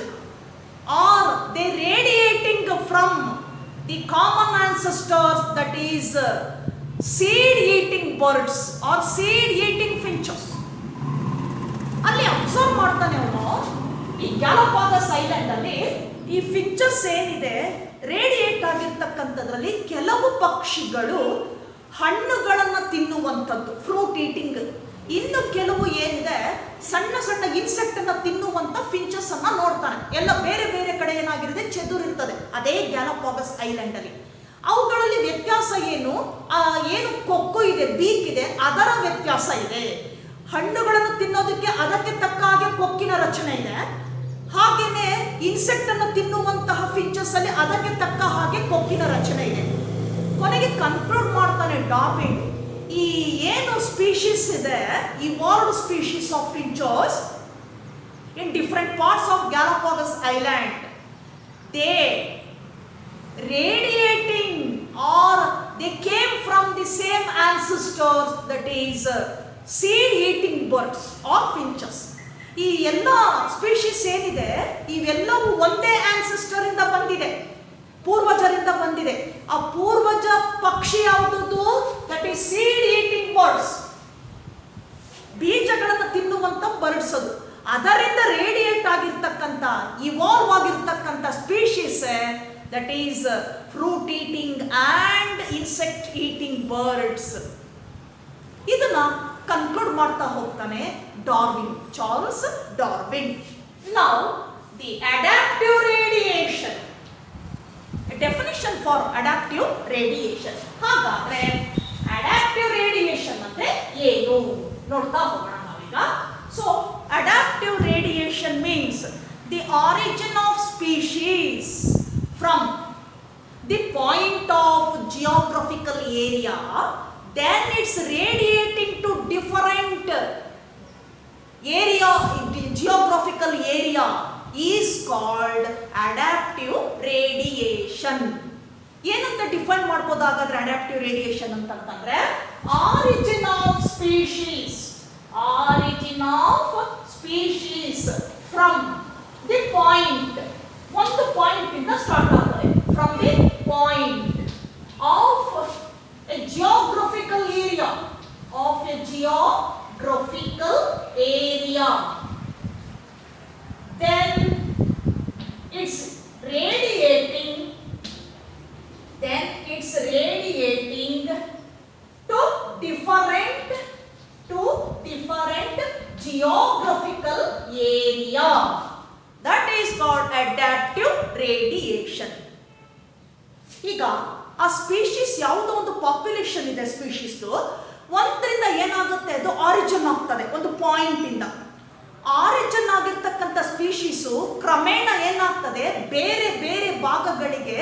or they radiating from the common ancestors, that is seed eating birds or seed eating finches. ಅಲ್ಲಿ observe ಮಾಡ್ತಾನೆ ಅವನು, ಈ ಗ್ಯಾಲಪಾಗಸ್ island ಅಲ್ಲಿ ಈ finches ಏನಿದೆ radiate ಆಗಿರ್ತಕ್ಕಂಥದ್ರಲ್ಲಿ ಕೆಲವು ಪಕ್ಷಿಗಳು ಹಣ್ಣುಗಳನ್ನು ತಿನ್ನುವಂಥದ್ದು, ಫ್ರೂಟ್ ಈಟಿಂಗ್. ಇನ್ನು ಕೆಲವು ಏನಿದೆ ಸಣ್ಣ ಸಣ್ಣ ಇನ್ಸೆಕ್ಟ್ ಅನ್ನ ತಿನ್ನುವಂತ ಫಿಂಚಸ್ ಅನ್ನ ನೋಡ್ತಾನೆ. ಎಲ್ಲ ಬೇರೆ ಬೇರೆ ಕಡೆ ಏನಾಗಿರುತ್ತೆ, ಚೆದುರಿರ್ತದೆ ಅದೇ ಗ್ಯಾಲಪಾಗಸ್ ಐಲ್ಯಾಂಡ್ ಅಲ್ಲಿ. ಅವುಗಳಲ್ಲಿ ವ್ಯತ್ಯಾಸ ಏನು? ಏನು ಕೊಕ್ಕು ಇದೆ, ಬೀಕ್ ಇದೆ, ಅದರ ವ್ಯತ್ಯಾಸ ಇದೆ. ಹಣ್ಣುಗಳನ್ನು ತಿನ್ನೋದಕ್ಕೆ ಅದಕ್ಕೆ ತಕ್ಕ ಹಾಗೆ ಕೊಕ್ಕಿನ ರಚನೆ ಇದೆ. ಹಾಗೇನೆ ಇನ್ಸೆಕ್ಟ್ ಅನ್ನು ತಿನ್ನುವಂತಹ ಫಿಂಚಸ್ ಅಲ್ಲಿ ಅದಕ್ಕೆ ತಕ್ಕ ಹಾಗೆ ಕೊಕ್ಕಿನ ರಚನೆ ಇದೆ. ಕೊನೆಗೆ ಕನ್ಕ್ಲೂಡ್ ಮಾಡ್ತಾನೆ ಡಾರ್ವಿನ್, ಈ ಏನು ಸ್ಪೀಶೀಸ್ ಇದೆ, evolved species of finches in different parts of Galapagos Island, they radiating or they came from the same ancestors, that is seed eating birds or finches. ಈ ಎಲ್ಲ ಸ್ಪೀಶೀಸ್ ಏನಿದೆ ಇವೆಲ್ಲವೂ ಒಂದೇ ಆನ್ಸೆಸ್ಟರ್ ಇಂದ ಬಂದಿದೆ, ಪೂರ್ವಜರಿಂದ ಬಂದಿದೆ. ಆ ಪೂರ್ವಜ ಪಕ್ಷಿ ಯಾವುದದು? That is seed eating birds, ಬೀಜಗಳನ್ನು ತಿನ್ನುವಂತ ಬರ್ಡ್ಸ್. ಅದು ಅದರಿಂದ ರೇಡಿಯೇಟ್ ಆಗಿರ್ತಕ್ಕಂಥ, ಇವಾಲ್ವ್ ಆಗಿರ್ತಕ್ಕಂಥ species that is fruit eating and insect eating birds. ಇದನ್ನ ಕನ್ಕ್ಲೂಡ್ ಮಾಡ್ತಾ ಹೋಗ್ತಾನೆ Darwin, Charles Darwin. Now the adaptive radiation, definition for adaptive radiation. ಹಾಗಾದ್ರೆ ಅಡ್ಯಾಪ್ಟಿವ್ ರೇಡಿಯೇಷನ್ ಅಂದ್ರೆ ಏನು ನೋಡ್ತಾ ಹೋಗೋಣ ನಾವೀಗ. So, adaptive radiation means the origin of species from the point of geographical area, then it's radiating to different area, geographical area is called adaptive radiation. ಏನಂತ define ಮಾಡ್ಬೋದು ಹಾಗಾದ್ರೆ adaptive radiation ಅಂತಂದ್ರೆ, origin of species, origin of species from the point, ಒಂದು point ಇಂದ start ಆಗ್ತದೆ, from the point of a geographical area, of a geographical area, then it's radiating to different geographical area. That is called adaptive radiation. ಈಗ ಆ species ಯಾವುದೋ ಒಂದು population ಇದೆ, species ಒಂದರಿಂದ ಏನಾಗುತ್ತೆ, ಅದು ಆರಿಜಿನ್ ಆಗ್ತದೆ ಒಂದು ಪಾಯಿಂಟ್ ಇಂದ. ಆರಿಜಿನ್ ಆಗಿರ್ತಕ್ಕಂಥ ಸ್ಪೀಶೀಸು ಕ್ರಮೇಣ ಏನಾಗ್ತದೆ, ಬೇರೆ ಬೇರೆ ಭಾಗಗಳಿಗೆ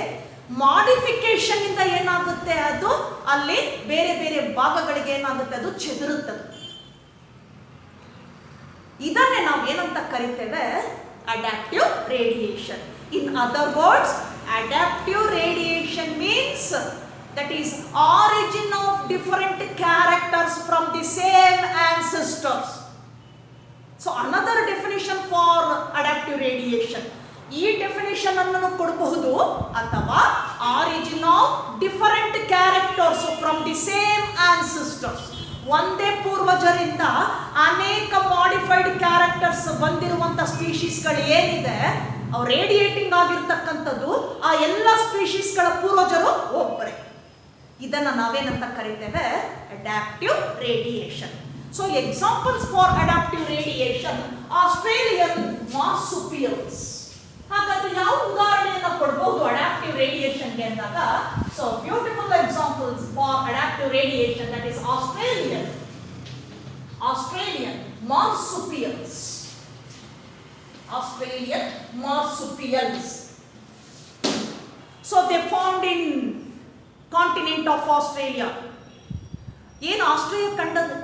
ಮಾಡಿಫಿಕೇಶನ್ ಇಂದ ಏನಾಗುತ್ತೆ, ಅದು ಅಲ್ಲಿ ಬೇರೆ ಬೇರೆ ಭಾಗಗಳಿಗೆ ಏನಾಗುತ್ತೆ, ಅದು ಚೆದರುತ್ತದೆ. ಇದನ್ನೇ ನಾವು ಏನಂತ ಕರಿತೇವೆ, adaptive radiation. In other words, adaptive radiation means that is origin of different characters from the same ancestors. So another definition for adaptive radiation, ಈ ಡೆಫಿನಿಷನ್ ಅನ್ನು ಕೊಡಬಹುದು, ಅಥವಾ origin of different characters from the same ancestors, ಒಂದೇ ಪೂರ್ವಜರಿಂದ ಅನೇಕ modified characters ಬಂದಿರುವಂತ ಸ್ಪೀಶೀಸ್ಗಳು ಏನಿದೆ, ಅವು radiating ಆಗಿರ್ತಕ್ಕಂಥದ್ದು, ಆ ಎಲ್ಲ ಸ್ಪೀಶೀಸ್ಗಳ ಪೂರ್ವಜರು ಒಬ್ಬರೇ. ಇದನ್ನ ನಾವೇನಂತ ಕರಿತೇವೆ, adaptive radiation. So examples for adaptive radiation, Australian ಮಾರ್ಸುಪಿಯಲ್ಸ್. ಹಾಗಾದ್ರೆ ಯಾವ ಉದಾಹರಣೆಯನ್ನು ಕೊಡಬಹುದು ಅಡ್ಯಾಪ್ಟಿವ್ ರೇಡಿಯೇಷನ್ಗೆ ಅಂದಾಗ, so beautiful examples for adaptive radiation, that is Australian ಮಾರ್ಸುಪಿಯಲ್ಸ್. Australian marsupials. So they found in continent of Australia. ಏನು ಆಸ್ಟ್ರೇಲಿಯಾ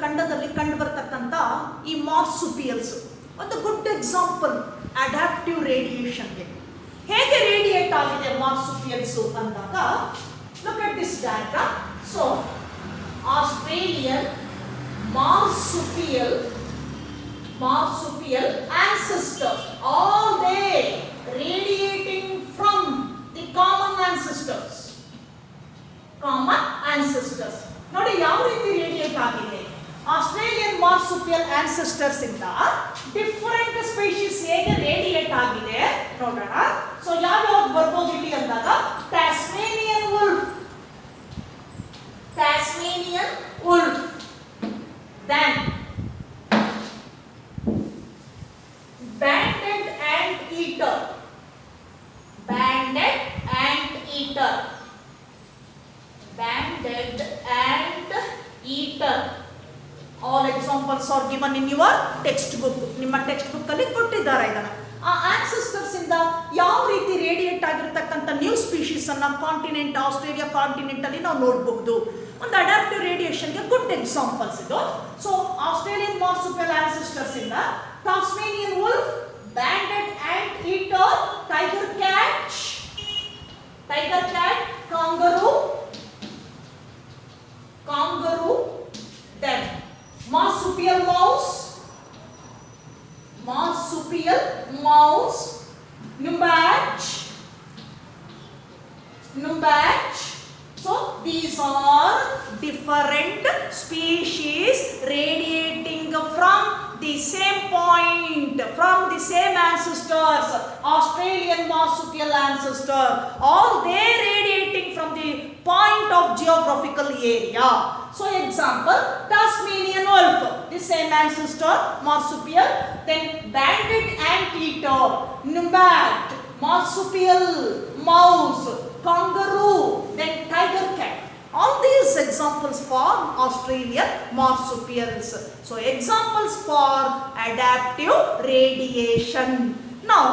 ಖಂಡದಲ್ಲಿ ಕಂಡು ಬರತಕ್ಕಂಥ ಈ ಮಾರ್ಸುಪಿಯಲ್ಸ್ ಒಂದು ಗುಡ್ ಎಕ್ಸಾಂಪಲ್ ಅಡ್ಯಾಪ್ಟಿವ್ ರೇಡಿಯೇಷನ್ಗೆ. ಹೇಗೆ ರೇಡಿಯೇಟ್ ಆಗಿದೆ ಮಾರ್ಸುಪಿಯಲ್ಸ್ ಅಂದಾಗ, look at this diagram. So Australian marsupial ancestors, all they radiating from the common ancestors. ನೋಡಿ ಯಾವ ರೀತಿ ರೇಡಿಯೇಟ್ ಆಗಿದೆ. ಆಸ್ಟ್ರೇಲಿಯನ್ ಮಾರ್ಸುಪಿಯಲ್ ಆನ್ಸೆಸ್ಟರ್ಸ್ ಇಂದ ಡಿಫರೆಂಟ್ ಸ್ಪೀಶೀಸ್ ಹೇಗೆ ರೇಡಿಯೇಟ್ ಆಗಿದೆ ನೋಡೋಣ. ಸೊ ಯಾವ್ಯಾವ್ದು ಬರ್ಬೋದು ಇಲ್ಲಿ ಅಂದಾಗ, ಟ್ಯಾಸ್ಮೇನಿಯನ್ wolf, then banded anteater, examples are given in your text book. ನಿಮ್ಮ ಟೆಕ್ಸ್ಟ್ ಬುಕ್ ಅಲ್ಲಿ ಕೊಟ್ಟಿದ್ದಾರೆ ಇದನ್ನು. ಆ ಆನ್ಸೆಸ್ಟರ್ಸ್ ಇಂದ ಯಾವ ರೀತಿ ರೇಡಿಯೇಟ್ ಆಗಿರ್ತಕ್ಕಂಥ ನ್ಯೂ ಸ್ಪೀಶೀಸ್ ಅನ್ನ ಕಾಂಟಿನೆಂಟ್, ಆಸ್ಟ್ರೇಲಿಯಾ ಕಾಂಟಿನೆಂಟ್ ಅಲ್ಲಿ ನಾವು ನೋಡಬಹುದು. ಒಂದು ಅಡಾಪ್ಟಿವ್ ರೇಡಿಯೇಷನ್ಗೆ ಗುಡ್ ಎಕ್ಸಾಂಪಲ್ಸ್ ಇದು. ಸೊ ಆಸ್ಟ್ರೇಲಿಯನ್ ಮಾರ್ಸುಪಿಯಲ್ ಆನ್ಸೆಸ್ಟರ್ಸ್ ಇಂದ ಟಾಸ್ಮೇನಿಯನ್ wolf, banded ant eater, tiger cat, kangaroo, then marsupial mouse, Numbat. So these are different species radiating from the same point, from the same ancestors, Australian marsupial ancestor. All they radiating from the point of geographical area. So example, Tasmanian wolf, the same ancestor, marsupial. Then banded anteater, Numbat, marsupial mouse, kangaroo, then tiger cat. All these examples for Australian marsupials. So examples for adaptive radiation. Now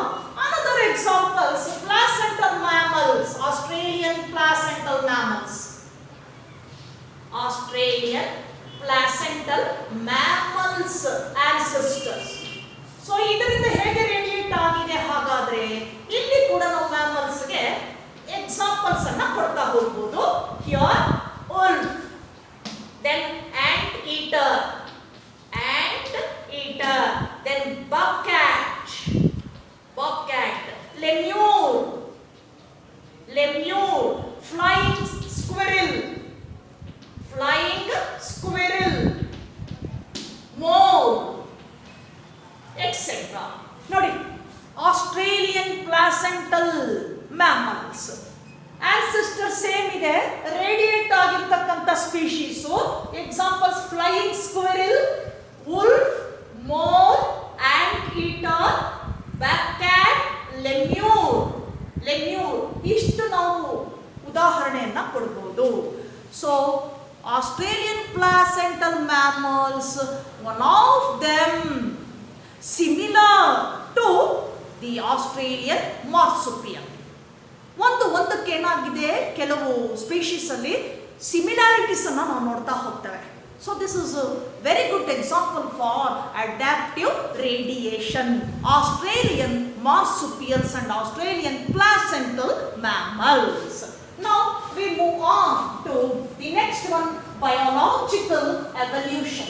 another examples, placental mammals, Australian placental mammals. Australian placental mammals ancestors. So ಇದರಿಂದ ಹೇಗೆ radiate ಆಗಿದೆ ಹಾಗಾದ್ರೆ ಇಲ್ಲಿ ಕೂಡ ನಾವು mammals ಗೆ examples ಅನ್ನ ಕೊಡ್ತಾ ಹೋಗ್ಬೋದು. Here wolf, then ant eater, then bobcat, lemur, flying squirrel, mole, etc. ನೋಡಿ, Australian placental mammals ancestor same ಇದೆ, ರೇಡಿಯೇಟ್ ಆಗಿರ್ತಕ್ಕಂಥ species. Examples flying squirrel, wolf, mole, ant eater, bobcat, lemur. ಇಷ್ಟು ನಾವು ಉದಾಹರಣೆಯನ್ನ ಕೊಡಬಹುದು. So Australian placental mammals, one of them similar to the Australian marsupial. ಒಂದಕ್ಕೆ ಏನಾಗಿದೆ, ಕೆಲವು ಸ್ಪೀಶೀಸ್ ಅಲ್ಲಿ ಸಿಮಿಲಾರಿಟೀಸ್ ಅನ್ನ ನಾವು ನೋಡ್ತಾ ಹೋಗ್ತೇವೆ. So this is a very good example for adaptive radiation, Australian marsupials and Australian placental mammals. Now we move on to the next one, biological evolution.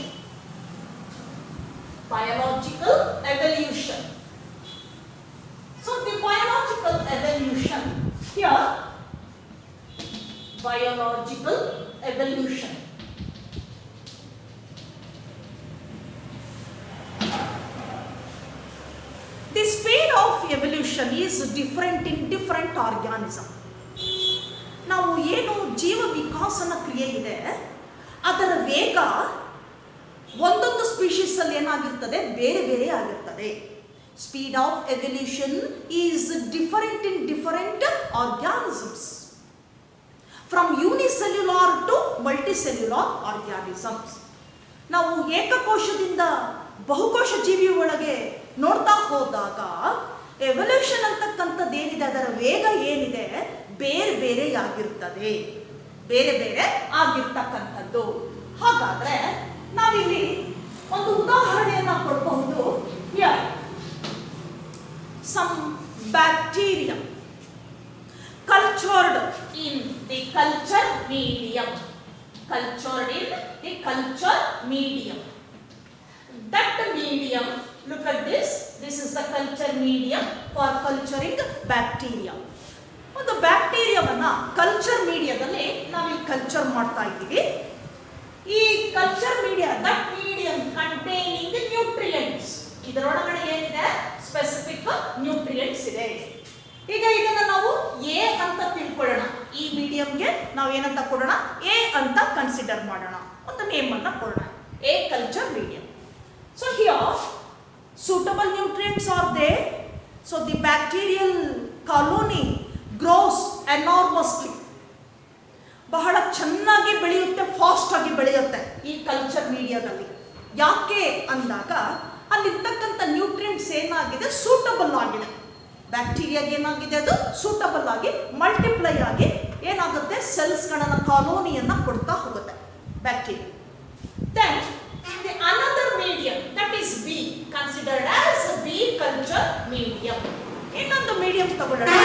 So the biological evolution here, biological evolution. The speed of evolution is different in different organism. ನಾವು ಏನು ಜೀವ ವಿಕಾಸನ ಕ್ರಿಯೆ ಇದೆ ಅದರ ವೇಗ ಒಂದೊಂದು species ಅಲ್ಲಿ ಏನಾಗಿರ್ತದೆ, ಬೇರೆ ಬೇರೆ ಆಗಿರ್ತದೆ. Speed of evolution is different in different organisms, from unicellular to multicellular organisms. ನಾವು ಏಕಕೋಶದಿಂದ ಬಹುಕೋಶ ಜೀವಿ ಒಳಗೆ ನೋಡ್ತಾ ಹೋದಾಗ ಎವಲ್ಯೂಷನ್ ಅಂತಕ್ಕಂಥದ್ದು ಏನಿದೆ, ಅದರ ವೇಗ ಏನಿದೆ ಬೇರೆ ಬೇರೆ ಆಗಿರ್ತಕ್ಕಂಥದ್ದು. ಹಾಗಾದ್ರೆ ನಾವಿಲ್ಲಿ ಒಂದು ಉದಾಹರಣೆಯನ್ನ ಕೊಡಬಹುದು. Some bacteria cultured in the culture medium. That medium, look at this is the culture medium for culturing bacteria. ಒಂದು ಬ್ಯಾಕ್ಟೀರಿಯಾವನ್ನ ಕಲ್ಚರ್ ಮೀಡಿಯಾದಲ್ಲಿ ನಾವಿಲ್ಲಿ ಕಲ್ಚರ್ ಮಾಡ್ತಾ ಇದ್ದೀವಿ. ಈ culture media, that medium containing nutrients, ಇದರೊಳಗಡೆ ಏನಿದೆ, ಸ್ಪೆಸಿಫಿಕ್ ನ್ಯೂಟ್ರಿಯೆಂಟ್ಸ್ ಇದೆ. ಈಗ ಇದನ್ನ ನಾವು ಎ ಅಂತ ತಿಳ್ಕೊಳ್ಳೋಣ. ಈ ಮೀಡಿಯಂಗೆ ನಾವು ಏನಂತ ಕೊಡೋಣ, ಎ ಅಂತ ಕನ್ಸಿಡರ್ ಮಾಡೋಣ, ಒಂದು ನೇಮ್ ಅನ್ನ ಕೊಡೋಣ, A culture medium. So here suitable nutrients are there, so the bacterial colony grows enormously. ಬಹಳ ಚೆನ್ನಾಗಿ ಬೆಳೆಯುತ್ತೆ, ಫಾಸ್ಟ್ ಆಗಿ ಬೆಳೆಯುತ್ತೆ ಈ ಕಲ್ಚರ್ ಮೀಡಿಯಾದಲ್ಲಿ. ಯಾಕೆ ಅಂದಾಗ ಅಲ್ಲಿರ್ತಕ್ಕಂಥ ನ್ಯೂಟ್ರಿಯೆಂಟ್ಸ್ ಏನಾಗಿದೆ, ಸೂಟಬಲ್ ಆಗಿದೆ. ಬ್ಯಾಕ್ಟೀರಿಯಾಗೆ ಏನಾಗಿದೆ, ಅದು ಸೂಟಬಲ್ ಆಗಿ ಮಲ್ಟಿಪ್ಲೈ ಆಗಿ ಏನಾಗುತ್ತೆ, ಸೆಲ್ಸ್ಗಳನ್ನ ಕಾಲೋನಿಯನ್ನ ಕೊಡ್ತಾ ಹೋಗುತ್ತೆ bacteria. Then the another medium that is B considered as B culture medium. ಇನ್ನೊಂದು ಮೀಡಿಯಂ ತಗೊಳ್ಳೋಣ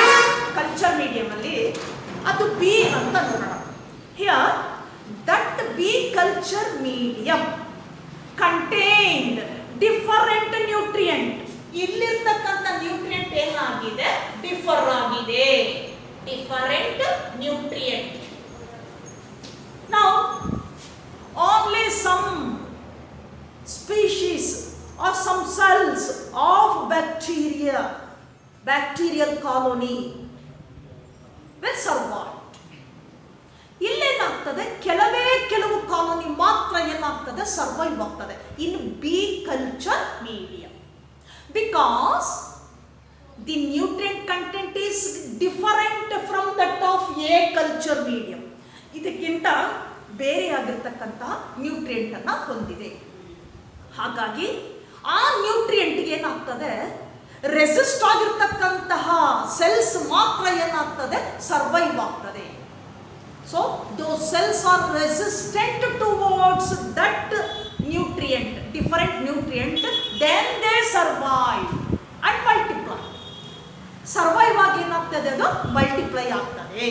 ಕಲ್ಚರ್ ಮೀಡಿಯಂ ಅಲ್ಲಿ, ಅದು ಬಿ ಅಂತ ನೋಡೋಣ. Here that B culture medium contained different nutrient. ಇಲ್ಲಿರ್ತಕ್ಕಂಥ ನ್ಯೂಟ್ರಿಯೆಂಟ್ ಏನಾಗಿದೆ, ಡಿಫರ್ ಆಗಿದೆ, ಡಿಫರೆಂಟ್ ನ್ಯೂಟ್ರಿಯೆಂಟ್. ನಾವು only some species or some cells of bacteria, bacterial colony will survive. ಇಲ್ಲೇನಾಗ್ತದೆ, ಕೆಲವು ಕಾಲೋನಿ ಮಾತ್ರ ಏನಾಗ್ತದೆ, ಸರ್ವೈವ್ ಆಗ್ತದೆ in B culture medium, because the nutrient content is different from that of A culture medium. ಇದಕ್ಕಿಂತ ಬೇರೆ ಆಗಿರ್ತಕ್ಕಂತಹ nutrient ಅನ್ನ ಹೊಂದಿದೆ. ಹಾಗಾಗಿ ಆ ನ್ಯೂಟ್ರಿಯೆಂಟ್ಗೆ ಏನಾಗ್ತದೆ, ರೆಸಿಸ್ಟ್ ಆಗಿರ್ತಕ್ಕಂತಹ ಸೆಲ್ಸ್ ಮಾತ್ರ ಏನಾಗ್ತದೆ, ಸರ್ವೈವ್ ಆಗ್ತದೆ. So those cells are resistant towards that nutrient, different nutrient, then they survive and multiply. Survive ಆಗಿ ಏನಾಗ್ತದೆ, ಅದು ಮಲ್ಟಿಪ್ಲೈ ಆಗ್ತದೆ.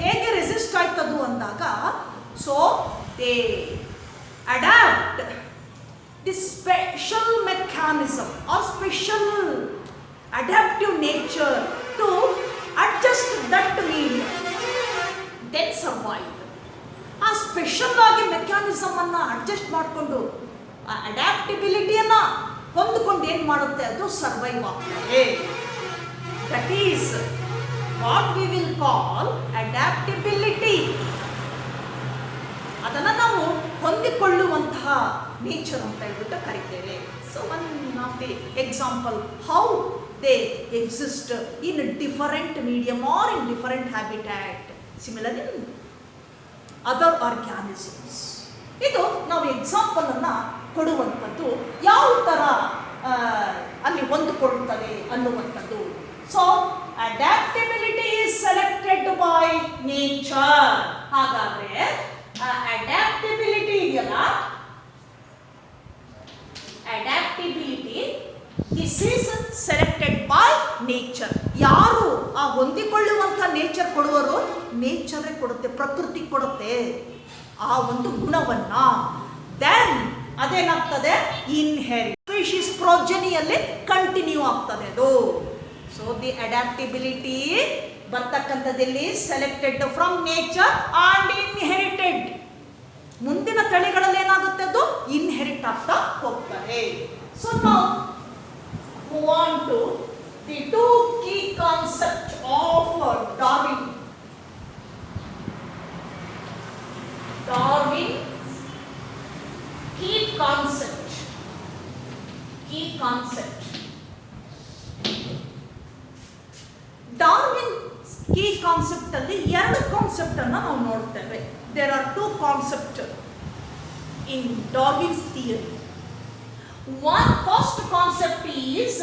ಹೇಗೆ ರೆಸಿಸ್ಟ್ ಆಯ್ತದು ಅಂದಾಗ, so they adapt the special mechanism or special adaptive nature to adjust that medium, then survive. ಆ special ಆಗಿ mechanism ಅನ್ನ ಅಡ್ಜಸ್ಟ್ ಮಾಡಿಕೊಂಡು ಆ ಅಡ್ಯಾಪ್ಟಿಬಿಲಿಟಿಯನ್ನ ಹೊಂದಿಕೊಂಡು ಏನು ಮಾಡುತ್ತೆ, ಅದು ಸರ್ವೈವ್ ಆಗ್ತದೆ. That is what we will call adaptability. ಅದನ್ನು ನಾವು ಹೊಂದಿಕೊಳ್ಳುವಂತಹ ನೇಚರ್ ಅಂತ ಹೇಳ್ಬಿಟ್ಟು ಕರಿತೇವೆ. So one of the example how they exist in different medium or in different habitat, similarly other organisms. ಇದು ನಾವು ಎಕ್ಸಾಂಪಲ್ ಅನ್ನ ಕೊಡುವಂಥದ್ದು ಯಾವ ಥರ ಅಲ್ಲಿ ಹೊಂದಿಕೊಳ್ಳುತ್ತದೆ ಅನ್ನುವಂಥದ್ದು. So adaptability is selected by nature. ಹಾಗಾದ್ರೆ adaptability ಇದೆಯಲ್ಲ, adaptability this is selected by nature. ಯಾರು ಆ ಹೊಂದಿಕೊಳ್ಳುವಂಥ ನೇಚರ್ ಕೊಡುವರು, ನೇಚರೇ ಕೊಡುತ್ತೆ, ಪ್ರಕೃತಿ ಕೊಡುತ್ತೆ ಆ ಒಂದು ಗುಣವನ್ನ. ದೆನ್ ಅದೇನಾಗ್ತದೆ, ಇನ್ಹೆರಿಟ್ ಸ್ಪೀಶೀಸ್ ಪ್ರೊಜೆನಿಯಲ್ಲಿ ಕಂಟಿನ್ಯೂ ಆಗ್ತದೆ ಅದು. ಸೊ ದಿ ಅಡ್ಯಾಪ್ಟಿಬಿಲಿಟಿ ಬರ್ತಕ್ಕಂಥದ್ದಲ್ಲಿ selected from nature and inherited. ಮುಂದಿನ ತಳಿಗಳಲ್ಲಿ ಏನಾಗುತ್ತೆ, ಅದು ಇನ್ಹೆರಿಟ್ ಆಗ್ತಾ ಹೋಗ್ತದೆ. ಸೊ ನಾವು move on to the two key concept of Darwin. Darwin key concept. Darwin key concept ಅಲ್ಲಿ ಎರಡು ಕಾನ್ಸೆಪ್ಟ್ ಅನ್ನು ನಾವು ನೋಡ್ತೇವೆ. There are two concept in Darwin's theory. One first concept is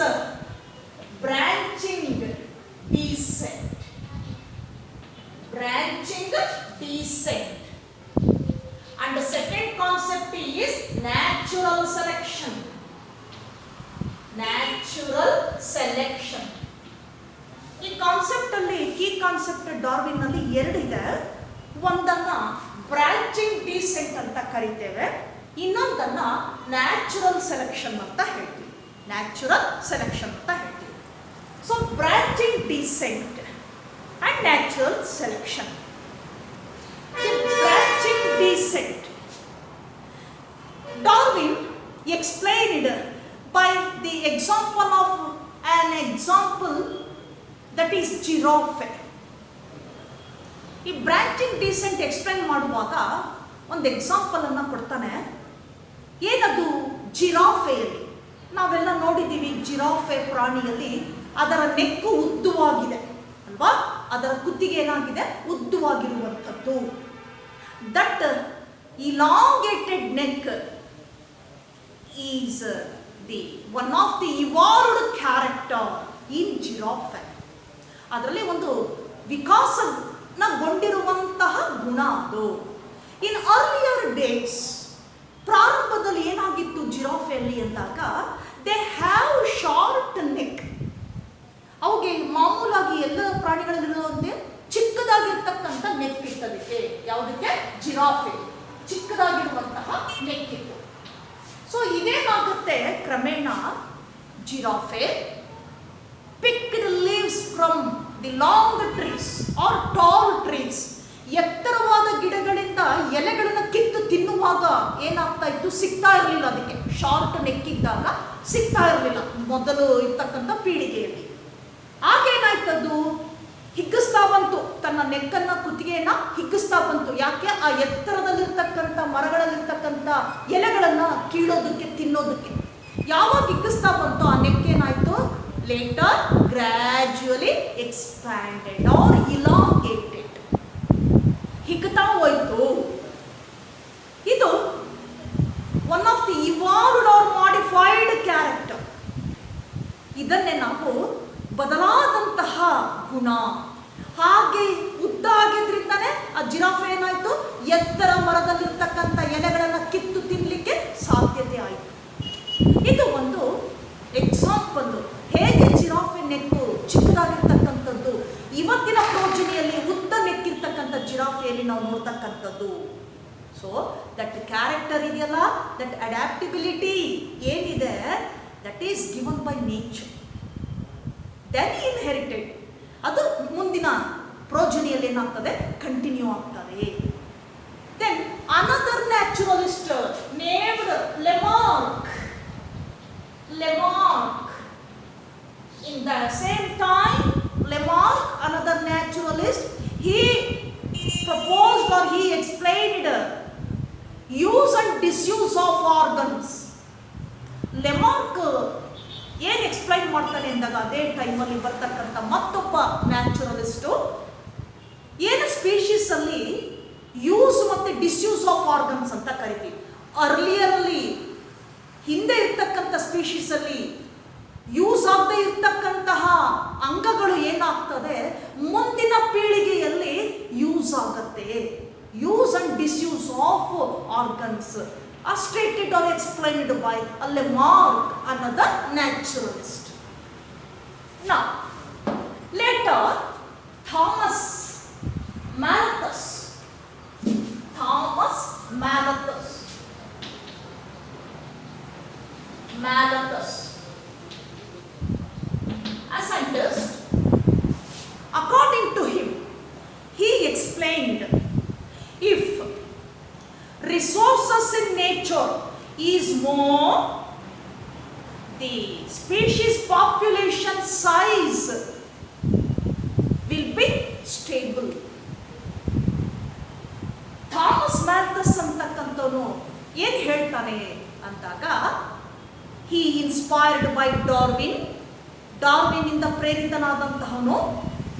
branching descent. And the second concept is natural selection. ಈ concept ಅಲ್ಲಿ key concept Darwin ಅಲ್ಲಿ ಎರಡಿದೆ. ಒಂದನ್ನ ಬ್ರಾಂಚಿಂಗ್ ಡಿಸೆಂಟ್ ಅಂತ ಕರಿತೇವೆ, ಇನ್ನೊಂದನ್ನ ನ್ಯಾಚುರಲ್ ಸೆಲೆಕ್ಷನ್ ಅಂತ ಹೇಳ್ತೀವಿ. So branching descent and natural selection. Branching descent, Darwin explained by the example of an example that is giraffe. ಈ ಬ್ರಾಂಚಿಂಗ್ ಡಿಸೆಂಟ್ ಎಕ್ಸ್ಪ್ಲೈನ್ ಮಾಡುವಾಗ ಒಂದು ಎಕ್ಸಾಂಪಲ್ ಅನ್ನ ಕೊಡ್ತಾನೆ. ಏನದು, ಜಿರಾಫೆಯಲ್ಲಿ ನಾವೆಲ್ಲ ನೋಡಿದ್ದೀವಿ, ಜಿರಾಫೆ ಪ್ರಾಣಿಯಲ್ಲಿ ಅದರ ನೆಕ್ಕು ಉದ್ದವಾಗಿದೆ ಅಲ್ವಾ, ಅದರ ಕುತ್ತಿಗೆ ಏನಾಗಿದೆ, ಉದ್ದವಾಗಿರುವಂಥದ್ದು. That elongated neck is the one of the evolved character in giraffe. ಅದರಲ್ಲಿ ಒಂದು ವಿಕಾಸನಗೊಂಡಿರುವಂತಹ ಗುಣ ಅದು. ಇನ್ ಅರ್ಲಿಯರ್ ಡೇಸ್, ಪ್ರಾರಂಭದಲ್ಲಿ ಏನಾಗಿತ್ತು ಜಿರಾಫೆಯಲ್ಲಿ ಅಂದಾಗ, ದೇ ಹ್ಯಾವ್ ಶಾರ್ಟ್ ನೆಕ್. ಅವುಗೆ ಮಾಮೂಲಾಗಿ ಎಲ್ಲ ಪ್ರಾಣಿಗಳಲ್ಲಿರುವಂತೆ ಚಿಕ್ಕದಾಗಿರ್ತಕ್ಕಂಥ ನೆಕ್ ಇರ್ತದಕ್ಕೆ. ಯಾವುದಕ್ಕೆ? ಜಿರಾಫೆ ಚಿಕ್ಕದಾಗಿರುವಂತಹ ನೆಕ್ ಇತ್ತು. ಸೊ ಇದೇನಾಗುತ್ತೆ, ಕ್ರಮೇಣ giraffe picked leaves from the long trees or tall trees. ಎತ್ತರವಾದ ಗಿಡಗಳಿಂದ ಎಲೆಗಳನ್ನು ಕಿತ್ತು ತಿನ್ನುವಾಗ ಏನಾಗ್ತಾ ಇತ್ತು, ಸಿಗ್ತಾ ಇರಲಿಲ್ಲ. ಅದಕ್ಕೆ ಶಾರ್ಟ್ ನೆಕ್ ಇದ್ದಾಗ ಸಿಗ್ತಾ ಇರಲಿಲ್ಲ ಮೊದಲು ಇರ್ತಕ್ಕಂಥ ಪೀಳಿಗೆಯಲ್ಲಿ. ಆಗೇನಾಯ್ತದು, ಹಿಗ್ಗಿಸ್ತಾ ಬಂತು, ತನ್ನ ನೆಕ್ಕನ್ನ ಕುತ್ತಿಗೆಯನ್ನ ಹಿಗ್ಗಿಸ್ತಾ ಬಂತು. ಯಾಕೆ? ಆ ಎತ್ತರದಲ್ಲಿರ್ತಕ್ಕಂಥ ಮರಗಳಲ್ಲಿರ್ತಕ್ಕಂಥ ಎಲೆಗಳನ್ನ ಕೀಳೋದಕ್ಕೆ, ತಿನ್ನೋದಕ್ಕೆ. ಯಾವಾಗ ಹಿಗ್ಗಿಸ್ತಾ ಬಂತು ಆ ನೆಕ್ ಏನಾಯ್ತು, later gradually expanded or elongated. ಹಿಗ್ತಾ ಹೋಯ್ತು. ಇದು one of the evolved or modified character. ಇದನ್ನೇ ನಾವು ಬದಲಾದಂತಹ ಗುಣ. ಹಾಗೆ ಉದ್ದ ಆಗಿದ್ರಿಂದಾನೆ ಆ ಜಿರಾಫೆ ಏನಾಯ್ತು, ಎತ್ತರ ಮರದಲ್ಲಿರ್ತಕ್ಕಂಥ ಎಲೆಗಳನ್ನು ಕಿತ್ತು ತಿನ್ನಲಿಕ್ಕೆ ಸಾಧ್ಯತೆ ಆಯಿತು. ಇದು ಒಂದು ಎಕ್ಸಾಂಪಲ್, ಹೇಗೆ ಜಿರಾಫೆ ನೆಕ್ಕು ಚಿಕ್ಕದಾಗಿರ್ತಕ್ಕಂಥದ್ದು ಇವತ್ತಿನ ಪ್ರೋಜನಿಯಲ್ಲಿ ಉದ್ದ ನೆಕ್ಕಿರ್ತಕ್ಕಂಥ ಜಿರಾಫೆಯಲ್ಲಿ ನಾವು ನೋಡ್ತಕ್ಕಂಥದ್ದು. ಸೊ ದಟ್ ಕ್ಯಾರೆಕ್ಟರ್ ಇದೆಯಲ್ಲ, ದಟ್ ಅಡ್ಯಾಪ್ಟಿಬಿಲಿಟಿ ಏನಿದೆ, that is given by nature, then inherited. ಅದು ಮುಂದಿನ ಪ್ರೋಜನಿಯಲ್ಲಿ ಏನಾಗ್ತದೆ, ಕಂಟಿನ್ಯೂ ಆಗ್ತದೆ. Then another naturalist named Lamarck. In the same time, Lamarck, another naturalist, he proposed or he explained use and disuse of organs. Lamarck ಏನು explain ಮಾಡ್ತಾನೆ ಅಂದಾಗ, ಅದೇ ಟೈಮಲ್ಲಿ ಬರ್ತಕ್ಕಂಥ ಮತ್ತೊಬ್ಬ ನ್ಯಾಚುರಲಿಸ್ಟು ಏನು ಸ್ಪೀಶೀಸ್ ಅಲ್ಲಿ ಯೂಸ್ ಮತ್ತು ಡಿಸ್ಯೂಸ್ ಆಫ್ ಆರ್ಗನ್ಸ್ ಅಂತ ಕರಿತೀವಿ. ಅರ್ಲಿಯರಲ್ಲಿ ಹಿಂದೆ ಇರ್ತಕ್ಕಂಥ ಸ್ಪೀಶೀಸ್ ಅಲ್ಲಿ ಯೂಸ್ ಆಗದೆ ಇರ್ತಕ್ಕಂತಹ ಅಂಗಗಳು ಏನಾಗ್ತದೆ, ಮುಂದಿನ ಪೀಳಿಗೆಯಲ್ಲಿ ಯೂಸ್ ಆಗತ್ತೆ. Use and disuse of organs are stated or explained by Lamarck, another naturalist. Now, later Thomas Malthus a scientist, according to him, he explained if resources in nature is more, the species population size will be stable. Thomas Malthus ಅಂತಕ್ಕಂಥವನು ಏನು ಹೇಳ್ತಾನೆ ಅಂದಾಗ, ಹಿ inspired by Darwin ಇಂದ ಪ್ರೇರಿತನಾದಂತಹವನು.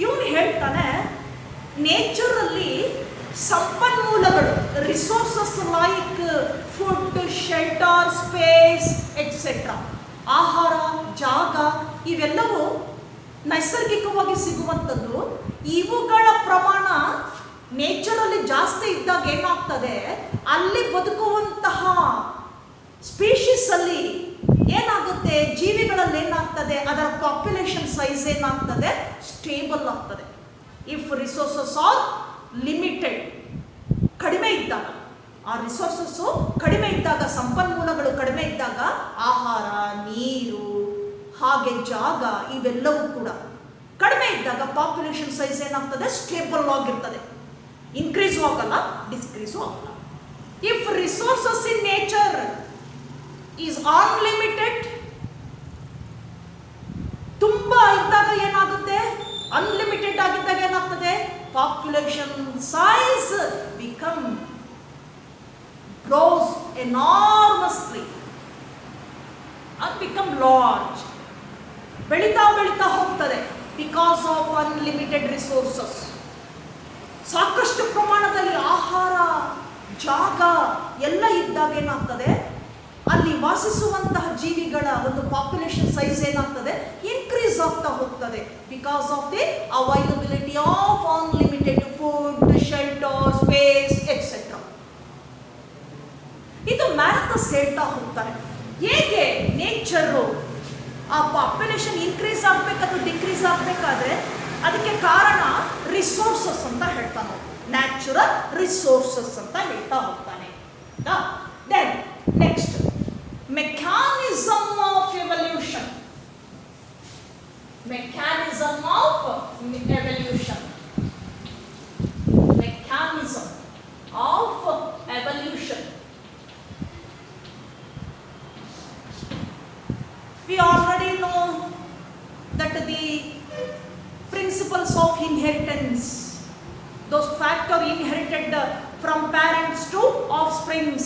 ಇವನು ಹೇಳ್ತಾನೆ, ನೇಚರಲ್ಲಿ ಸಂಪನ್ಮೂಲಗಳು, resources like food, shelter, space etcetera, ಆಹಾರ, ಜಾಗ, ಇವೆಲ್ಲವೂ ನೈಸರ್ಗಿಕವಾಗಿ ಸಿಗುವಂಥದ್ದು. ಇವುಗಳ ಪ್ರಮಾಣ ನೇಚರಲ್ಲಿ ಜಾಸ್ತಿ ಇದ್ದಾಗ ಏನಾಗ್ತದೆ, ಅಲ್ಲಿ ಬದುಕುವಂತಹ ಸ್ಪೀಶೀಸ್ ಅಲ್ಲಿ ಏನಾಗುತ್ತೆ, ಜೀವಿಗಳಲ್ಲಿ ಏನಾಗ್ತದೆ, ಅದರ ಪಾಪ್ಯುಲೇಷನ್ ಸೈಜ್ ಏನಾಗ್ತದೆ, ಸ್ಟೇಬಲ್ ಆಗ್ತದೆ. ಇಫ್ ರಿಸೋರ್ಸಸ್ ಆರ್ ಲಿಮಿಟೆಡ್, ಕಡಿಮೆ ಇದ್ದಾಗ, ಆ ರಿಸೋರ್ಸಸ್ಸು ಕಡಿಮೆ ಇದ್ದಾಗ, ಸಂಪನ್ಮೂಲಗಳು ಕಡಿಮೆ ಇದ್ದಾಗ, ಆಹಾರ, ನೀರು, ಹಾಗೆ ಜಾಗ, ಇವೆಲ್ಲವೂ ಕೂಡ ಕಡಿಮೆ ಇದ್ದಾಗ ಪಾಪ್ಯುಲೇಷನ್ ಸೈಜ್ ಏನಾಗ್ತದೆ, ಸ್ಟೇಬಲ್ ಆಗಿರ್ತದೆ. ಇನ್ಕ್ರೀಸು ಆಗಲ್ಲ, ಡಿಸ್ಕ್ರೀಸು ಆಗಲ್ಲ. If resources in nature is unlimited, ತುಂಬಾ ಇದ್ದಾಗ ಏನಾಗುತ್ತೆ, ಅನ್ಲಿಮಿಟೆಡ್ ಆಗಿದ್ದಾಗ ಏನಾಗ್ತದೆ, population size grows enormously and become large. ಬೆಳೀತಾ ಹೋಗ್ತದೆ ಬಿಕಾಸ್ ಆಫ್ ಅನ್ಲಿಮಿಟೆಡ್ ರಿಸೋರ್ಸಸ್. ಸಾಕಷ್ಟು ಪ್ರಮಾಣದಲ್ಲಿ ಆಹಾರ, ಜಾಗ ಎಲ್ಲ ಇದ್ದಾಗ ಏನಾಗ್ತದೆ, ಅಲ್ಲಿ ವಾಸಿಸುವಂತಹ ಜೀವಿಗಳ ಒಂದು ಪಾಪ್ಯುಲೇಷನ್ ಸೈಜ್ ಏನಾಗ್ತದೆ, ಇನ್ಕ್ರೀಸ್ ಆಗ್ತಾ ಹೋಗ್ತದೆ. Because of the availability of unlimited food, shelter, space etcetera. ಇದು ಮ್ಯಾಲಥಸ್ ಹೇಳ್ತಾ ಹೋಗ್ತಾರೆ. ಹೇಗೆ ನೇಚರು ಆ ಪಾಪ್ಯುಲೇಷನ್ ಇನ್ಕ್ರೀಸ್ ಆಗಬೇಕಾದ್ರೆ ಡಿಕ್ರೀಸ್ ಆಗಬೇಕಾದ್ರೆ ಅದಕ್ಕೆ ಕಾರಣ ರಿಸೋರ್ಸಸ್ ಅಂತ ಹೇಳ್ತಾನೆ, ನ್ಯಾಚುರಲ್ ರಿಸೋರ್ಸಸ್ ಅಂತ ಹೇಳ್ತಾ ಹೋಗ್ತಾನೆ. Then next mechanism of evolution. Mechanism of evolution. Mechanism of evolution. We already know that the principles of inheritance, those factors inherited from parents to offsprings,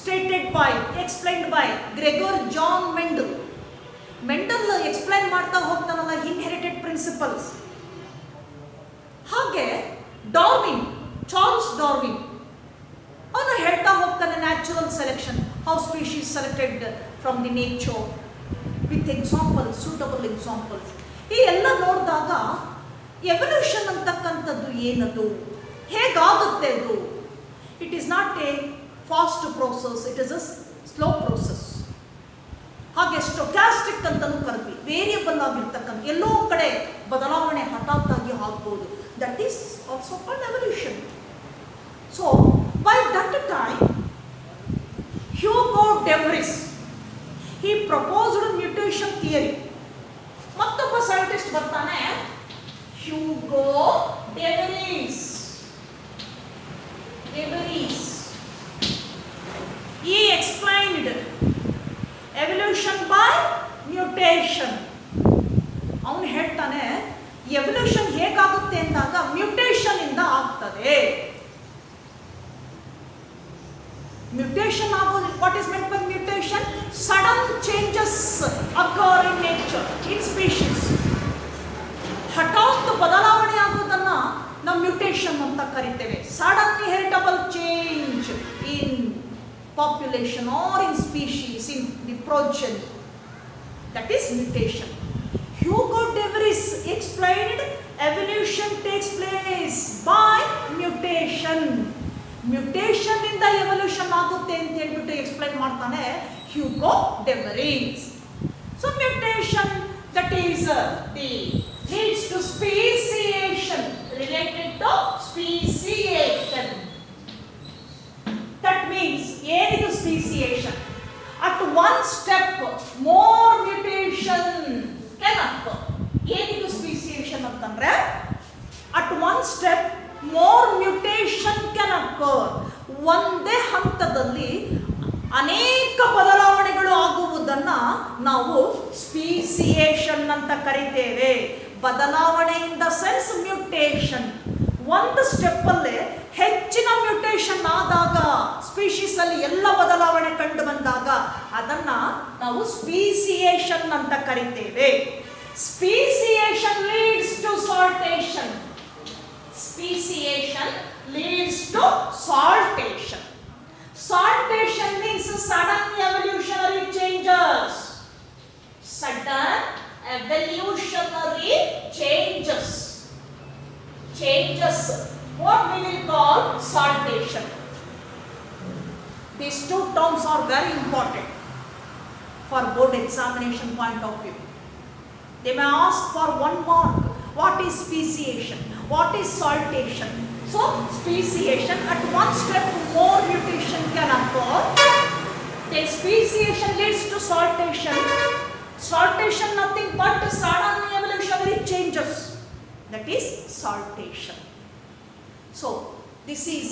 stated by, explained by Gregor John Mendel. Mendel explain ಮಾಡ್ತಾ ಹೋಗ್ತಾನಲ್ಲ inherited principles. ಹಾಗೆ Darwin, Charles Darwin ಅವನು ಹೇಳ್ತಾ ಹೋಗ್ತಾನೆ natural selection, how species selected from the nature with examples, suitable examples. ಈ ಎಲ್ಲ ನೋಡಿದಾಗ evolution ಅಂತಕ್ಕಂಥದ್ದು ಏನದು, ಹೇಗಾಗುತ್ತೆ ಅದು? It is not A fast process, it is a slow process. ಹಾಗೆ ಸ್ಟೊಕ್ಯಾಸ್ಟಿಕ್ ಅಂತಲೂ ಕರೆದ್ವಿ, ವೇರಿಯಬಲ್ ಆಗಿರ್ತಕ್ಕಂಥ ಎಲ್ಲೋ ಕಡೆ ಬದಲಾವಣೆ ಹಠಾತ್ ಆಗಿ ಆಗ್ಬೋದು. That is also called evolution. So by that time Hugo de Vries he proposed mutation theory. ಮತ್ತೊಬ್ಬ ಸೈಂಟಿಸ್ಟ್ ಬರ್ತಾನೆ, Hugo de Vries. He explained evolution by mutation. ಅವನು ಹೇಳ್ತಾನೆ ಎವಲ್ಯೂಷನ್ ಹೇಗಾಗುತ್ತೆ ಅಂದಾಗ ಮ್ಯೂಟೇಷನ್ ಇಂದ ಆಗ್ತದೆ. Mutation ಆಗೋದು, what is meant by mutation? Sudden changes occur in nature, in species. ಹಠಾತ್ ಬದಲಾವಣೆ ಆಗೋದನ್ನ ನಾವು ಮ್ಯೂಟೇಷನ್ ಅಂತ ಕರಿತೇವೆ. Sudden heritable change in population or in species, in the progeny, that is mutation. Hugo de Vries explained evolution takes place by mutation. Mutation ಇಂದ evolution ಆಗುತ್ತೆ ಅಂತ ಹೇಳ್ಬಿಟ್ಟು ಎಕ್ಸ್ಪ್ಲೈನ್ ಮಾಡ್ತಾನೆ Hugo de Vries. So mutation that is the leads to speciation, related to speciation. That means ಏನಿದು speciation? At one step more mutation can occur. ಏನಿದು speciation ಅಂತಂದ್ರೆ at one step more mutation can occur. ಒಂದೇ ಹಂತದಲ್ಲಿ ಅನೇಕ ಬದಲಾವಣೆಗಳು ಆಗುವುದನ್ನ ನಾವು speciation ಅಂತ ಕರಿತೇವೆ. ಬದಲಾವಣೆ ಇನ್ ದ ಸೆನ್ಸ್ ಮ್ಯೂಟೇಷನ್. ಒಂದು ಸ್ಟೆಪ್ ಅಲ್ಲೇ ಹೆಚ್ಚಿನ ಮ್ಯೂಟೇಷನ್ ಆದಾಗ, ಸ್ಪೀಶೀಸ್ ಅಲ್ಲಿ ಎಲ್ಲ ಬದಲಾವಣೆ ಕಂಡು ಬಂದಾಗ ಅದನ್ನ ನಾವು ಸ್ಪೀಸಿಯೇಷನ್ ಅಂತ ಕರಿತೇವೆ. Speciation leads to saltation. Speciation leads to saltation. Saltation means sudden evolutionary changes. Sudden evolutionary changes. Changes. What we will call saltation. These two terms are very important for board examination point of view. They may ask for 1 mark. What is speciation? What is saltation? So, speciation, at one step more mutation can occur. Then speciation leads to saltation. Saltation nothing but sudden evolutionary changes. That is saltation. So, this is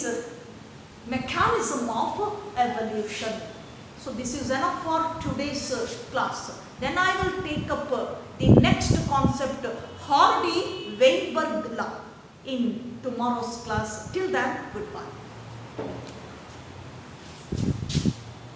mechanism of evolution. So, this is enough for today's class. Then I will take up the next concept, Hardy-Weinberg law, in tomorrow's class. Till then, goodbye.